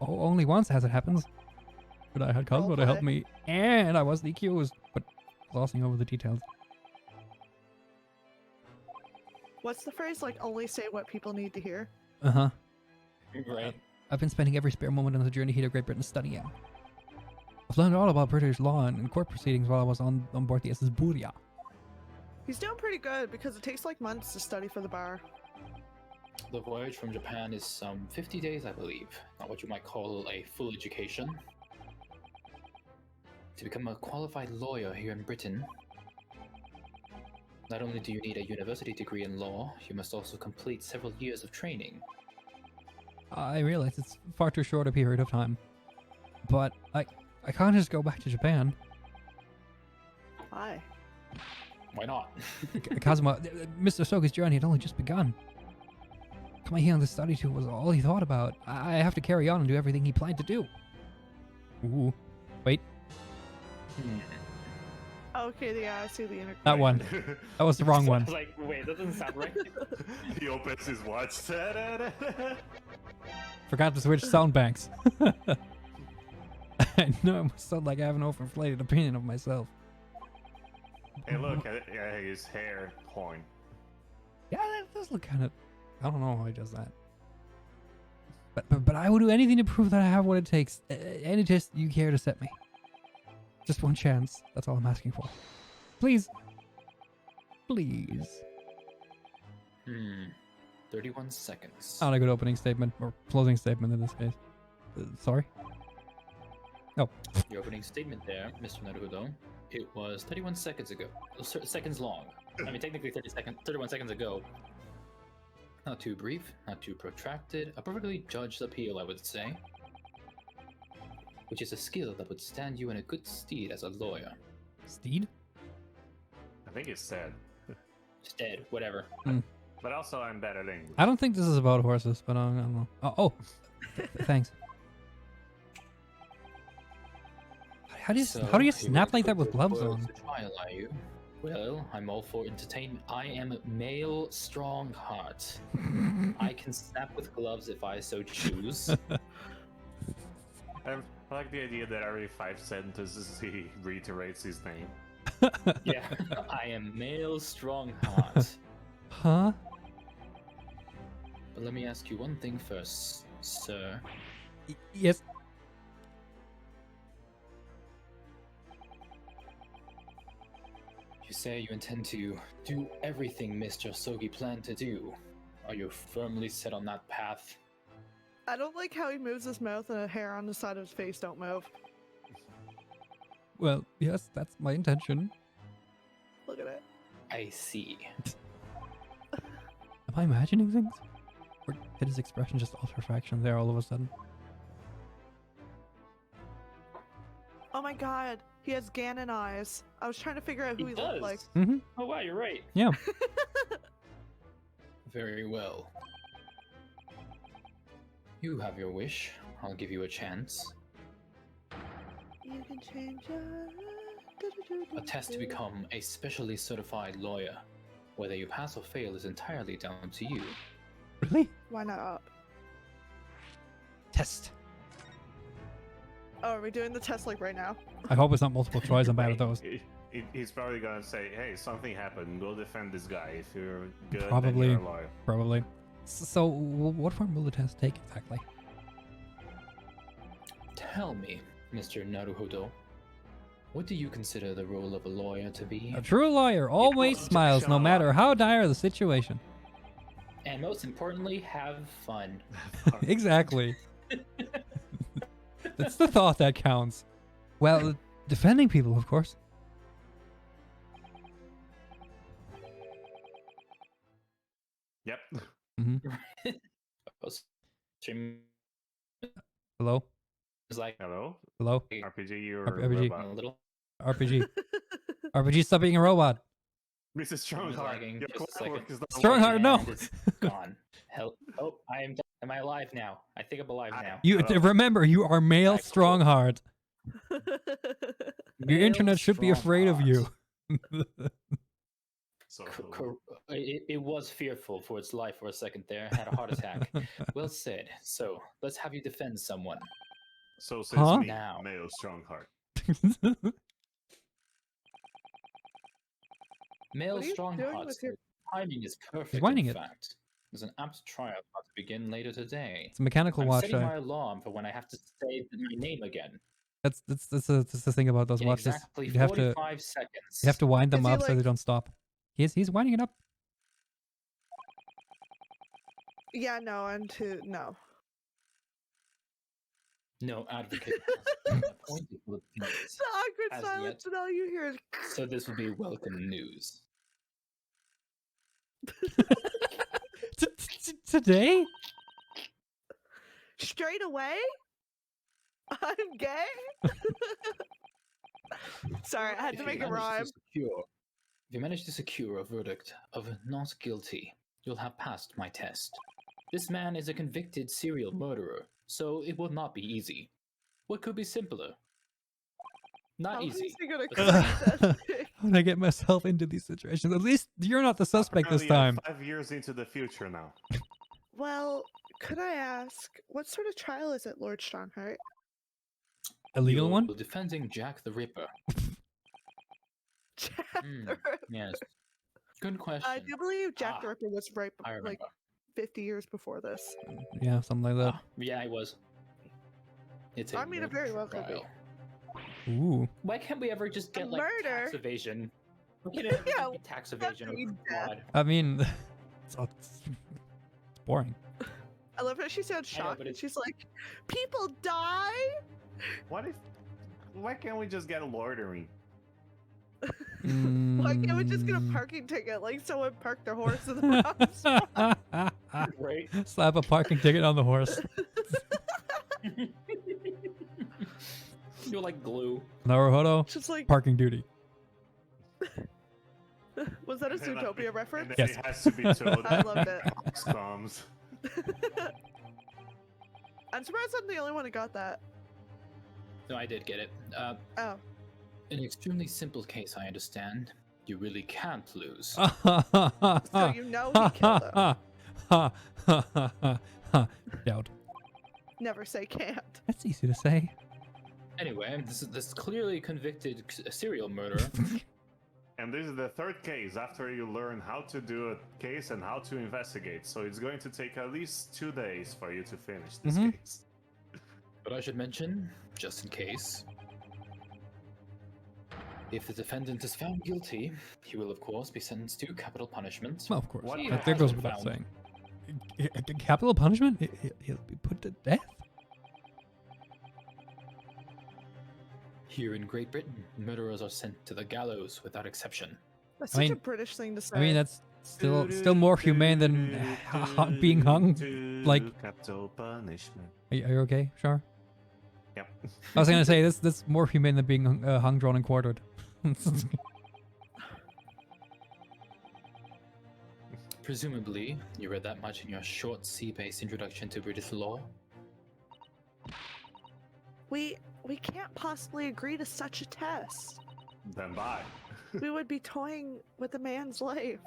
Speaker 2: Oh, only once as it happens. But I had Cosmo to help
Speaker 3: Roleplay.
Speaker 2: me, and I was the accused, but glossing over the details.
Speaker 3: What's the phrase? Like only say what people need to hear.
Speaker 2: Uh-huh.
Speaker 1: Right.
Speaker 2: I've been spending every spare moment on the journey here to Great Britain studying. I've learned all about British law and court proceedings while I was on board the SS Buria.
Speaker 3: He's doing pretty good because it takes like months to study for the bar.
Speaker 1: The voyage from Japan is some 50 days, I believe. Not what you might call a full education. To become a qualified lawyer here in Britain, not only do you need a university degree in law, you must also complete several years of training.
Speaker 2: I realize it's far too short a period of time, but I can't just go back to Japan.
Speaker 3: Why?
Speaker 1: Why not?
Speaker 2: Kazuma, Mr. Soga's journey had only just begun. Coming here on this study tour was all he thought about. I have to carry on and do everything he planned to do. Ooh. Wait,
Speaker 3: Okay, yeah, I see the inner.
Speaker 2: that one. That was the wrong one.
Speaker 1: Like, wait, that doesn't sound right.
Speaker 4: He opens his watch.
Speaker 2: Forgot to switch sound banks. I know it must sound like I have an overinflated opinion of myself.
Speaker 4: Hey, look at his hair horn.
Speaker 2: Yeah, that does look kind of... I don't know how he does that. But I would do anything to prove that I have what it takes. Any test you care to set me. Just one chance. That's all I'm asking for. Please. Please.
Speaker 1: 31 seconds.
Speaker 2: Not a good opening statement, or closing statement in this case. Sorry? No.
Speaker 1: Your opening statement there, Mr. Naruto, it was 31 seconds ago. Seconds long. I mean, technically 31 seconds ago. Not too brief, not too protracted. A perfectly judged appeal, I would say. Which is a skill that would stand you in a good stead as a lawyer.
Speaker 2: Steed?
Speaker 4: I think it's said.
Speaker 1: Stead, whatever.
Speaker 4: But also, I'm better at English.
Speaker 2: I don't think this is about horses, but I don't know. Oh, thanks. How do you snap like that with gloves on?
Speaker 1: Trial, are you? Well, I'm all for entertainment. I am male strong heart. I can snap with gloves if I so choose.
Speaker 4: I like the idea that every 5 sentences he reiterates his name.
Speaker 1: Yeah, I am male strong heart.
Speaker 2: Huh?
Speaker 1: But let me ask you one thing first, sir.
Speaker 2: Yes.
Speaker 1: You say you intend to do everything Mr. Sogi planned to do. Are you firmly set on that path?
Speaker 3: I don't like how he moves his mouth and the hair on the side of his face don't move.
Speaker 2: Well, yes, that's my intention.
Speaker 3: Look at it.
Speaker 1: I see.
Speaker 2: Am I imagining things? Or did his expression just alter fraction there all of a sudden?
Speaker 3: Oh my god, he has Ganon eyes. I was trying to figure out who he looked like.
Speaker 2: Mm-hmm.
Speaker 1: Oh wow, you're right.
Speaker 2: Yeah.
Speaker 1: Very well. You have your wish. I'll give you a chance.
Speaker 3: You can change your...
Speaker 1: A test to become a specially certified lawyer. Whether you pass or fail is entirely down to you.
Speaker 2: Really?
Speaker 3: Why not up?
Speaker 2: Test.
Speaker 3: Oh, are we doing the test like right now?
Speaker 2: I hope it's not multiple choice. I'm bad at those.
Speaker 4: He's probably gonna say, "Hey, something happened. Go defend this guy. If you're good,
Speaker 2: Probably.
Speaker 4: then you're a lawyer."
Speaker 2: Probably. So, what form will the test take exactly?
Speaker 1: Tell me, Mr. Naruhodo, what do you consider the role of a lawyer to be?
Speaker 2: A true lawyer always smiles, no matter how dire the situation.
Speaker 1: And most importantly, have fun.
Speaker 2: Exactly. That's the thought that counts. Well, defending people, of course.
Speaker 4: Yep.
Speaker 2: Mm-hmm. Hello?
Speaker 1: It's like,
Speaker 4: Hello,
Speaker 2: Hello?
Speaker 4: RPG. You're
Speaker 2: RPG.
Speaker 4: robot.
Speaker 1: a little
Speaker 2: RPG. RPG, stop being a robot.
Speaker 4: Mrs. Strongheart.
Speaker 1: lagging
Speaker 4: Your
Speaker 1: just a
Speaker 4: clockwork
Speaker 1: second.
Speaker 4: is not
Speaker 2: Strongheart,
Speaker 4: working.
Speaker 2: no.
Speaker 1: and it's gone. Hell, oh, am I alive now? I think I'm alive now.
Speaker 2: You
Speaker 4: Hello.
Speaker 2: remember, you are male
Speaker 1: Right, cool.
Speaker 2: Strongheart. Your
Speaker 1: Male
Speaker 2: internet should be afraid of you.
Speaker 4: So
Speaker 1: It was fearful for its life for a second there. Had a heart attack. Well said. So let's have you defend someone.
Speaker 4: says
Speaker 2: Huh?
Speaker 4: me,
Speaker 1: Now.
Speaker 4: male Strongheart.
Speaker 1: Male
Speaker 3: What are you doing
Speaker 1: Strongheart.
Speaker 3: with your-
Speaker 1: Timing is perfect.
Speaker 2: whining
Speaker 1: in
Speaker 2: it.
Speaker 1: fact, there's an apt trial about to begin later today.
Speaker 2: It's a mechanical
Speaker 1: I'm
Speaker 2: watch.
Speaker 1: setting my alarm for when I have to say my name again.
Speaker 2: That's the thing about those
Speaker 1: In
Speaker 2: watches.
Speaker 1: exactly
Speaker 2: You have to
Speaker 1: 45 seconds.
Speaker 2: you have to wind them
Speaker 3: Is he
Speaker 2: up so they
Speaker 3: like-
Speaker 2: don't stop. He's winding it up.
Speaker 3: Yeah, no, no.
Speaker 1: No advocate has been appointed for the case,
Speaker 3: The awkward
Speaker 1: As
Speaker 3: silence,
Speaker 1: yet.
Speaker 3: and all you hear is
Speaker 1: so this will be welcome news.
Speaker 2: Today?
Speaker 3: straight away. I'm gay. Sorry, I had to
Speaker 1: If
Speaker 3: make
Speaker 1: you
Speaker 3: it
Speaker 1: manage to
Speaker 3: rhyme.
Speaker 1: if you manage to secure a verdict of not guilty, you'll have passed my test. This man is a convicted serial murderer, so it will not be easy. What could be simpler? Not
Speaker 3: How
Speaker 1: easy.
Speaker 3: is he gonna
Speaker 1: but
Speaker 3: crack that thing?
Speaker 2: How did I get myself into these situations? At least you're not the suspect this
Speaker 4: Apparently,
Speaker 2: time.
Speaker 4: 5 years into the future now.
Speaker 3: Well, could I ask, what sort of trial is it, Lord Strongheart?
Speaker 2: A legal
Speaker 1: You're
Speaker 2: one?
Speaker 1: defending Jack the Ripper.
Speaker 3: Jack
Speaker 1: Hmm,
Speaker 3: the Ripper.
Speaker 1: Yes. Good question.
Speaker 3: I do believe Jack the
Speaker 1: Ah,
Speaker 3: Ripper was right,
Speaker 1: I remember.
Speaker 3: like 50 years before this.
Speaker 2: Yeah, something like that.
Speaker 1: Ah, yeah, it was. It's
Speaker 3: I mean, it very well could be.
Speaker 1: trial.
Speaker 2: Ooh.
Speaker 1: Why can't we ever just get like
Speaker 3: murder?
Speaker 1: tax evasion? Why can't it ever
Speaker 3: Yeah,
Speaker 1: just be tax evasion or
Speaker 3: be death.
Speaker 1: fraud?
Speaker 2: I mean, it's boring.
Speaker 3: I love how she sounds
Speaker 1: I know,
Speaker 3: shocked.
Speaker 1: but
Speaker 3: and
Speaker 1: it's-
Speaker 3: she's like, "People die."
Speaker 4: Why can't we just get loitering?
Speaker 3: Why can't we just get a
Speaker 2: Mm.
Speaker 3: parking ticket? Like someone parked their horse in the wrong spot.
Speaker 1: Right?
Speaker 2: Slap a parking ticket on the horse.
Speaker 1: You're like glue.
Speaker 2: Naruhodo,
Speaker 3: Just like,
Speaker 2: parking duty.
Speaker 3: was that a
Speaker 4: And then
Speaker 3: Zootopia
Speaker 4: and
Speaker 3: reference?
Speaker 4: then
Speaker 2: Yes.
Speaker 4: It has to be told.
Speaker 3: I loved it.
Speaker 4: Fox comes.
Speaker 3: I'm surprised I'm the only one who got that.
Speaker 1: No, I did get it.
Speaker 3: Oh,
Speaker 1: An extremely simple case, I understand. You really can't lose.
Speaker 3: so you know he killed him.
Speaker 2: Doubt.
Speaker 3: Never say can't.
Speaker 2: That's easy to say.
Speaker 1: Anyway, this clearly convicted serial murderer.
Speaker 4: And this is the third case after you learn how to do a case and how to investigate. So it's going to take at least 2 days for you to finish this
Speaker 2: Mhm.
Speaker 4: case.
Speaker 1: But I should mention, just in case, if the defendant is found guilty, he will of course be sentenced to capital punishment.
Speaker 2: Well, of course.
Speaker 4: What
Speaker 2: That
Speaker 1: has
Speaker 2: goes
Speaker 1: been
Speaker 2: without
Speaker 1: found?
Speaker 2: saying. Capital punishment? He'll be put to death?
Speaker 1: Here in Great Britain, murderers are sent to the gallows without exception.
Speaker 3: That's
Speaker 2: I
Speaker 3: such a
Speaker 2: mean-
Speaker 3: British thing to say.
Speaker 2: I mean, that's Still more humane than being hung. Like,
Speaker 4: capital punishment.
Speaker 2: are you okay, Shar?
Speaker 4: Yep.
Speaker 2: I was gonna say this more humane than being hung, drawn, and quartered.
Speaker 1: Presumably, you read that much in your short C-based introduction to British law.
Speaker 3: We can't possibly agree to such a test.
Speaker 4: Then bye.
Speaker 3: We would be toying with a man's life.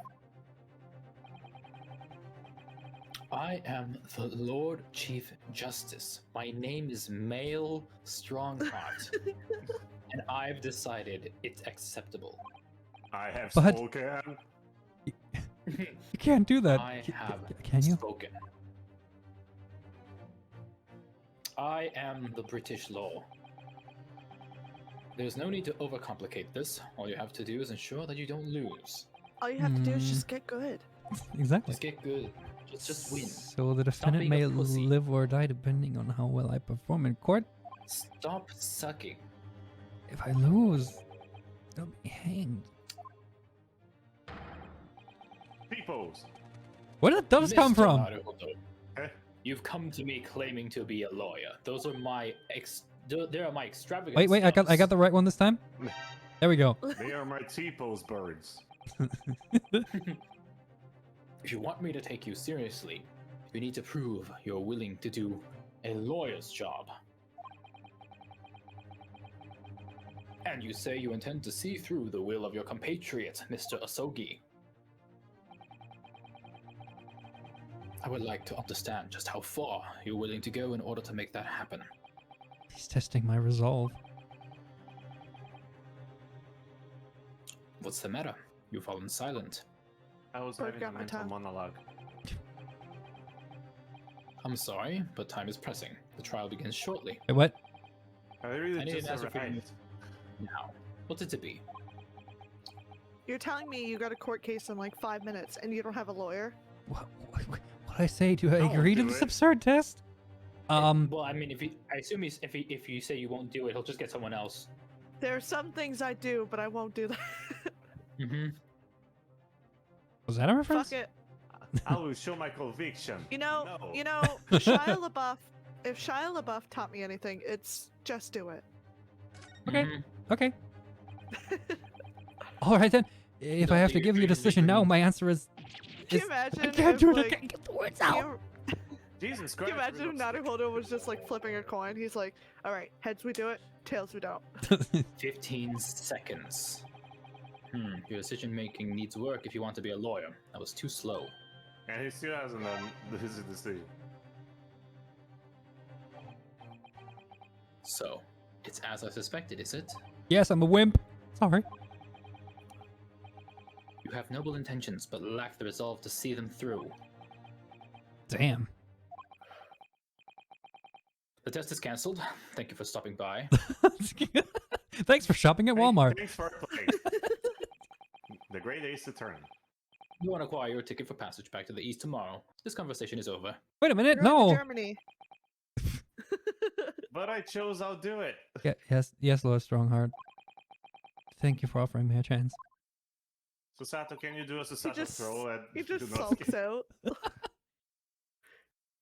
Speaker 1: I am the Lord Chief Justice. My name is Mael Strongheart, and I've decided it's acceptable.
Speaker 4: I have
Speaker 2: But-
Speaker 4: spoken.
Speaker 2: You can't do that.
Speaker 1: I have
Speaker 2: Can you?
Speaker 1: spoken. I am the British law. There's no need to overcomplicate this. All you have to do is ensure that you don't lose.
Speaker 3: All you have to do is just get good.
Speaker 2: Exactly.
Speaker 1: Just get good. Just win.
Speaker 2: So the defendant
Speaker 1: being
Speaker 2: may
Speaker 1: a pussy.
Speaker 2: live or die depending on how well I perform in court.
Speaker 1: Stop sucking.
Speaker 2: If I lose, I'll be hanged.
Speaker 4: Peoples.
Speaker 2: Where did those come
Speaker 1: Mr.
Speaker 2: from?
Speaker 1: Naruhodo,
Speaker 4: Eh?
Speaker 1: you've come to me claiming to be a lawyer. Those are my There are my extravagant.
Speaker 2: Wait, I got the right one this time. There we go.
Speaker 4: They are my T-pose birds.
Speaker 1: If you want me to take you seriously, you need to prove you're willing to do a lawyer's job. And you say you intend to see through the will of your compatriot, Mr. Asogi. I would like to understand just how far you're willing to go in order to make that happen.
Speaker 2: He's testing my resolve.
Speaker 1: What's the matter? You've fallen silent.
Speaker 4: I was
Speaker 3: Broke
Speaker 4: having a
Speaker 3: out my
Speaker 4: mental
Speaker 3: tongue.
Speaker 4: monologue.
Speaker 1: I'm sorry, but time is pressing. The trial begins shortly.
Speaker 2: Wait, what?
Speaker 4: I really
Speaker 1: I need
Speaker 4: just
Speaker 1: an answer from you
Speaker 4: arrived.
Speaker 1: now. What's it to be?
Speaker 3: You're telling me you got a court case in like 5 minutes and you don't have a lawyer?
Speaker 2: What I say? Do I
Speaker 4: Don't
Speaker 2: agree to
Speaker 4: do
Speaker 2: this
Speaker 4: it.
Speaker 2: absurd test?
Speaker 1: Well, I mean, I assume if you say you won't do it, he'll just get someone else.
Speaker 3: There are some things I do, but I won't do that.
Speaker 1: Mm-hmm.
Speaker 2: Was that a reference?
Speaker 3: Fuck it.
Speaker 4: I will show my conviction.
Speaker 3: You know,
Speaker 4: No.
Speaker 3: Shia LaBeouf. If Shia LaBeouf taught me anything, it's just do it.
Speaker 2: Okay. Okay. All right then. If I have to give you a decision now, my answer is.
Speaker 3: Can you imagine?
Speaker 2: I can't
Speaker 3: if,
Speaker 2: do it. I
Speaker 3: like,
Speaker 2: can't get the words
Speaker 3: Can
Speaker 2: out.
Speaker 3: you,
Speaker 4: Jesus
Speaker 3: can
Speaker 4: Christ.
Speaker 3: you imagine if
Speaker 4: we got-
Speaker 3: Naruhodo was just like flipping a coin? He's like, all right, heads we do it, tails we don't.
Speaker 1: 15 seconds. Your decision making needs work if you want to be a lawyer. That was too slow.
Speaker 4: And he still hasn't done his decision.
Speaker 1: So, it's as I suspected, is it?
Speaker 2: Yes, I'm a wimp. Sorry.
Speaker 1: You have noble intentions, but lack the resolve to see them through.
Speaker 2: Damn.
Speaker 1: The test is cancelled. Thank you for stopping by.
Speaker 2: Thanks for shopping at Walmart.
Speaker 4: Thanks for playing. The great Ace Attorney.
Speaker 1: You won't acquire your ticket for passage back to the east tomorrow. This conversation is over.
Speaker 2: Wait a minute.
Speaker 3: You're on to
Speaker 2: No.
Speaker 3: Germany.
Speaker 4: But I chose I'll do it.
Speaker 2: Yes, Lord Strongheart. Thank you for offering me a chance.
Speaker 4: Susato, can you do a Susato
Speaker 3: just-
Speaker 4: throw at
Speaker 3: He just
Speaker 4: Dunosuke?
Speaker 3: sulks out.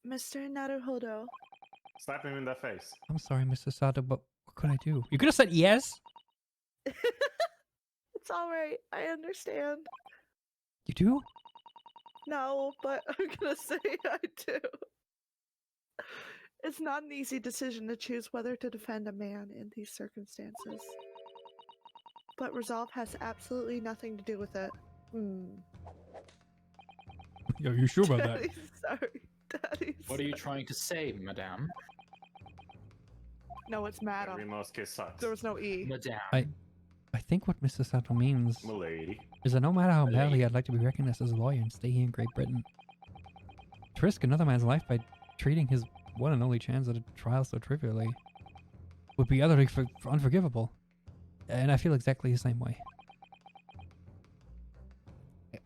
Speaker 3: Mr. Naruhodo.
Speaker 4: Slap him in the face.
Speaker 2: I'm sorry, Mr. Sato, but what could I do? You could have said yes.
Speaker 3: It's alright, I understand.
Speaker 2: You do?
Speaker 3: No, but I'm gonna say I do. It's not an easy decision to choose whether to defend a man in these circumstances. But resolve has absolutely nothing to do with it.
Speaker 2: Are you sure about that?
Speaker 3: Daddy, sorry. Daddy,
Speaker 1: What are you
Speaker 3: sorry.
Speaker 1: trying to say, madame?
Speaker 3: No, it's
Speaker 4: Every
Speaker 3: madam.
Speaker 4: Mosuke sucks.
Speaker 3: There was no E.
Speaker 1: Madame.
Speaker 2: I think what Mr. Sato means
Speaker 4: Milady.
Speaker 2: is that no matter how
Speaker 1: Lady.
Speaker 2: badly I'd like to be recognized as a lawyer and stay here in Great Britain, to risk another man's life by treating his one and only chance at a trial so trivially would be utterly unforgivable. And I feel exactly the same way.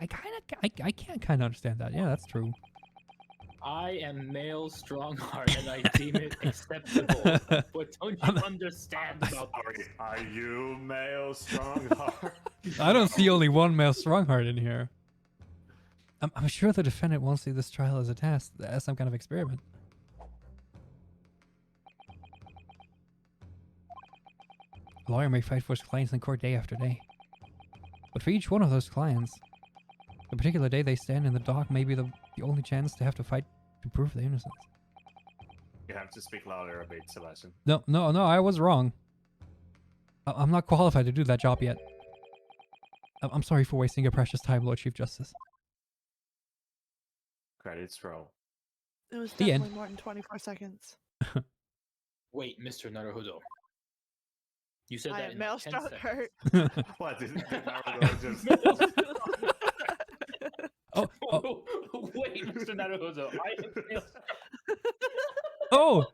Speaker 2: I can't kind of understand that. Yeah, that's true.
Speaker 1: I am Mael Strongheart and I deem it acceptable. What don't you understand about
Speaker 4: Are you male Strongheart?
Speaker 2: I don't see only one male Strongheart in here. I'm sure the defendant won't see this trial as a test, as some kind of experiment. A lawyer may fight for his clients in court day after day. But for each one of those clients, the particular day they stand in the dock may be the only chance to have to fight to prove their innocence.
Speaker 4: You have to speak louder a bit, Sebastian.
Speaker 2: No, I was wrong. I'm not qualified to do that job yet. I'm sorry for wasting your precious time, Lord Chief Justice.
Speaker 4: Credits roll.
Speaker 3: It was
Speaker 2: The end.
Speaker 3: definitely more than 24 seconds.
Speaker 1: Wait, Mr. Naruhodo. You said
Speaker 3: I
Speaker 1: that
Speaker 3: am
Speaker 1: in
Speaker 3: Mael
Speaker 1: 10
Speaker 3: Strong
Speaker 1: seconds.
Speaker 3: Heart.
Speaker 4: What did Naruto just?
Speaker 2: Oh,
Speaker 1: Wait, Mr. Naruhodo. I am Mael Strong.
Speaker 2: oh!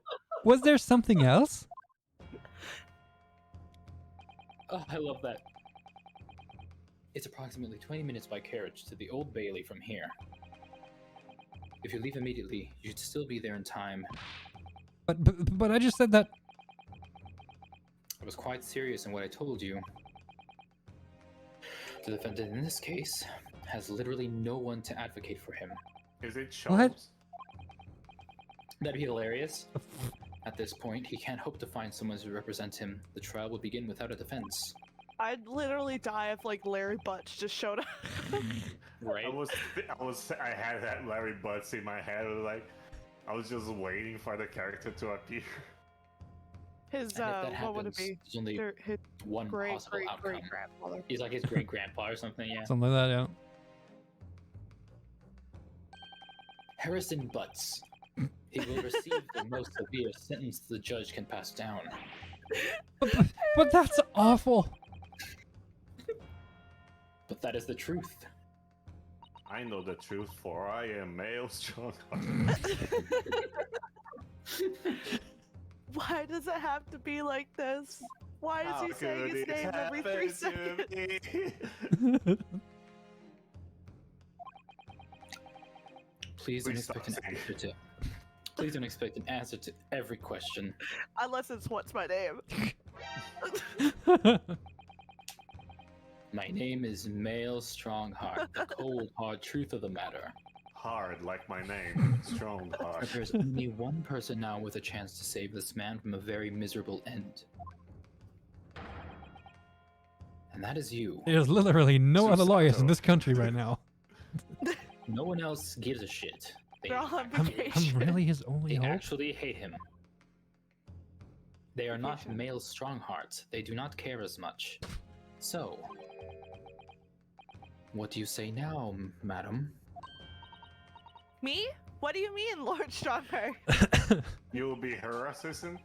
Speaker 2: Was there something else?
Speaker 1: Oh, I love that. It's approximately 20 minutes by carriage to the Old Bailey from here. If you leave immediately, you should still be there in time.
Speaker 2: But I just said that.
Speaker 1: I was quite serious in what I told you. The defendant in this case has literally no one to advocate for him.
Speaker 4: Is it
Speaker 2: What?
Speaker 4: Sholmes?
Speaker 1: That'd be hilarious. At this point, he can't hope to find someone to represent him. The trial will begin without a defense.
Speaker 3: I'd literally die if like Larry Butch just showed up.
Speaker 1: Right?
Speaker 4: I had that Larry Butts in my head. Like, I was just waiting for the character to appear.
Speaker 3: His
Speaker 1: And if that
Speaker 3: what would it
Speaker 1: happens,
Speaker 3: be?
Speaker 1: there's only
Speaker 3: His
Speaker 1: one
Speaker 3: great
Speaker 1: possible outcome.
Speaker 3: grandfather.
Speaker 1: He's like his great grandpa or something, yeah.
Speaker 2: Something like that, yeah.
Speaker 1: Harrison Butts. He will receive the most severe sentence the judge can pass down.
Speaker 2: But that's awful.
Speaker 1: But that is the truth.
Speaker 4: I know the truth, for I am Mael Strong.
Speaker 3: Why does it have to be like this? Why is he saying his name every 3 seconds?
Speaker 1: Please don't
Speaker 4: Please
Speaker 1: expect
Speaker 4: stop
Speaker 1: an
Speaker 4: saying
Speaker 1: answer to. Please don't expect an answer to every question.
Speaker 3: Unless it's what's my name.
Speaker 1: My name is Mael Strongheart, the cold, hard truth of the matter.
Speaker 4: Hard like my name, Strong
Speaker 1: But
Speaker 4: Heart.
Speaker 1: there's only one person now with a chance to save this man from a very miserable end. And that is you.
Speaker 2: There's literally no other lawyers in this country right now.
Speaker 1: No one else gives a shit. They,
Speaker 3: They're all on
Speaker 2: I'm
Speaker 3: vacation.
Speaker 2: really his
Speaker 1: they
Speaker 2: only hope.
Speaker 1: actually hate him. They are not Mael Stronghearts. They do not care as much. So, what do you say now, madam?
Speaker 3: Me? What do you mean, Lord Strongheart?
Speaker 4: You will be her assistant?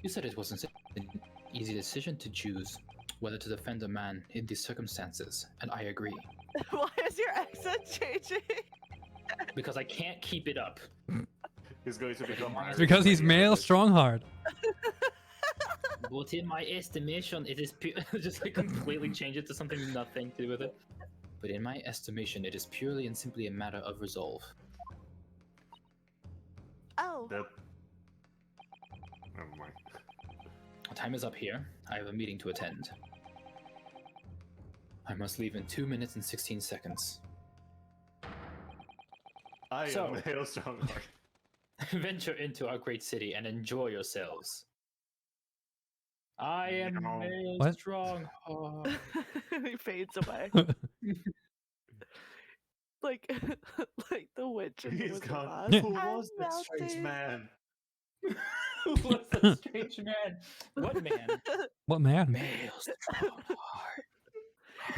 Speaker 1: You said it wasn't an easy decision to choose whether to defend a man in these circumstances, and I agree.
Speaker 3: Why is your accent changing?
Speaker 1: Because I can't keep it up.
Speaker 4: He's going to become Irish.
Speaker 2: It's because he's
Speaker 4: by the end
Speaker 2: Mael
Speaker 4: of this.
Speaker 2: Strongheart.
Speaker 1: But in my estimation, it is just like completely change it to something nothing to do with it. But in my estimation, it is purely and simply a matter of resolve.
Speaker 3: Oh.
Speaker 4: That... Never mind.
Speaker 1: Time is up here. I have a meeting to attend. I must leave in 2 minutes and 16 seconds.
Speaker 4: I
Speaker 1: So-
Speaker 4: am Mael Strongheart.
Speaker 1: Venture into our great city and enjoy yourselves. I am
Speaker 4: No.
Speaker 1: Mael
Speaker 2: What?
Speaker 1: Strongheart.
Speaker 3: He fades away. like the witch in the
Speaker 4: He's
Speaker 3: Wizard of
Speaker 4: gone.
Speaker 3: Oz.
Speaker 4: Who
Speaker 3: I'm
Speaker 4: was that strange
Speaker 3: melting.
Speaker 4: man?
Speaker 1: What's that strange man? What man?
Speaker 2: What man?
Speaker 1: Mael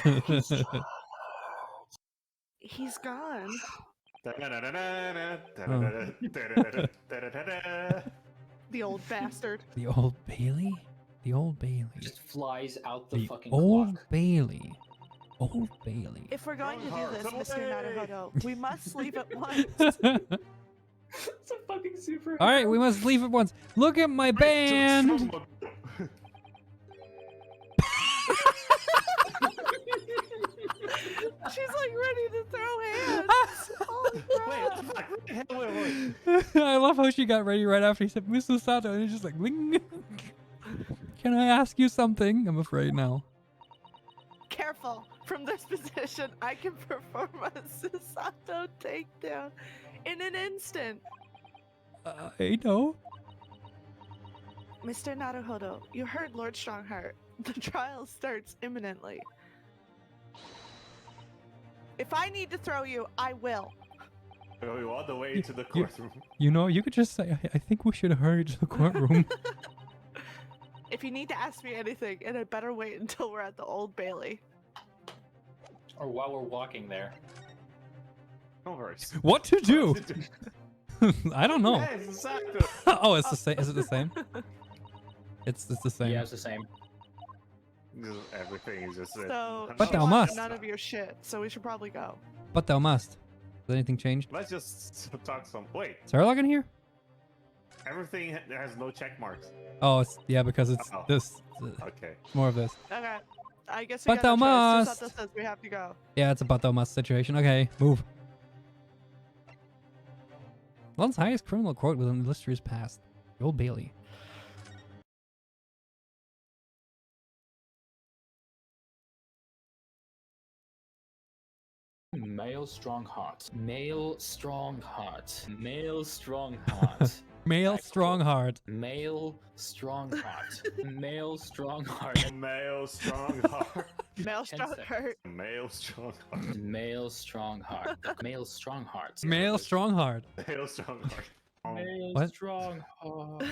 Speaker 1: Strongheart.
Speaker 3: He's gone. The old bastard.
Speaker 2: The Old Bailey? The Old Bailey.
Speaker 1: Just flies out the
Speaker 2: The
Speaker 1: fucking
Speaker 2: Old
Speaker 1: clock.
Speaker 2: Bailey. Old Bailey.
Speaker 3: If we're going to do
Speaker 4: Strongheart,
Speaker 3: this, Mr.
Speaker 4: away!
Speaker 3: Naruhodo, we must leave at once.
Speaker 1: It's a fucking super.
Speaker 2: All right, we must leave at once. Look at my band.
Speaker 3: She's like ready to throw hands. Oh,
Speaker 4: Wait,
Speaker 2: I love how she got ready right after he said Mr. Sato, and he's just like, bling. Can I ask you something? I'm afraid now.
Speaker 3: Careful. From this position, I can perform a Susato takedown in an instant.
Speaker 2: I know.
Speaker 3: Mr. Naruhodo, you heard Lord Strongheart. The trial starts imminently. If I need to throw you, I will.
Speaker 4: Throw you all the way to the courtroom.
Speaker 2: You know, you could just say, I think we should hurry to the courtroom.
Speaker 3: If you need to ask me anything, and I better wait until we're at the Old Bailey.
Speaker 9: Or while we're walking there.
Speaker 4: No worries.
Speaker 2: What to do? I don't know.
Speaker 4: Yes, exactly.
Speaker 2: Oh, it's the same. Is it the same? It's the same.
Speaker 1: Yeah, it's the same.
Speaker 4: Everything is just.
Speaker 3: So,
Speaker 2: But
Speaker 3: she
Speaker 2: thou
Speaker 3: wants
Speaker 2: must.
Speaker 3: none of your shit, so we should probably go.
Speaker 2: But thou must. Has anything changed?
Speaker 4: Let's just talk some. Wait,
Speaker 2: Is Sarlog in here?
Speaker 4: everything has no check marks.
Speaker 2: Oh, it's yeah, because it's
Speaker 4: Oh.
Speaker 2: this.
Speaker 4: Okay.
Speaker 2: More of this.
Speaker 3: Okay. I guess we
Speaker 2: But thou
Speaker 3: gotta try.
Speaker 2: must.
Speaker 3: Susato says we have to go.
Speaker 2: Yeah, it's a but thou must situation. Okay, move. London's highest criminal court with an illustrious past. The Old Bailey.
Speaker 1: Male strong heart. Male strong heart. Male strong heart.
Speaker 2: Male strong heart.
Speaker 1: Male strong heart. Male strong heart.
Speaker 4: Male strong heart.
Speaker 3: Male
Speaker 1: 10
Speaker 3: Strongheart.
Speaker 4: Male strong heart.
Speaker 1: Male strong heart. Male strong heart.
Speaker 2: Male strong heart.
Speaker 4: Male strong heart.
Speaker 1: Male
Speaker 2: What?
Speaker 1: strong heart.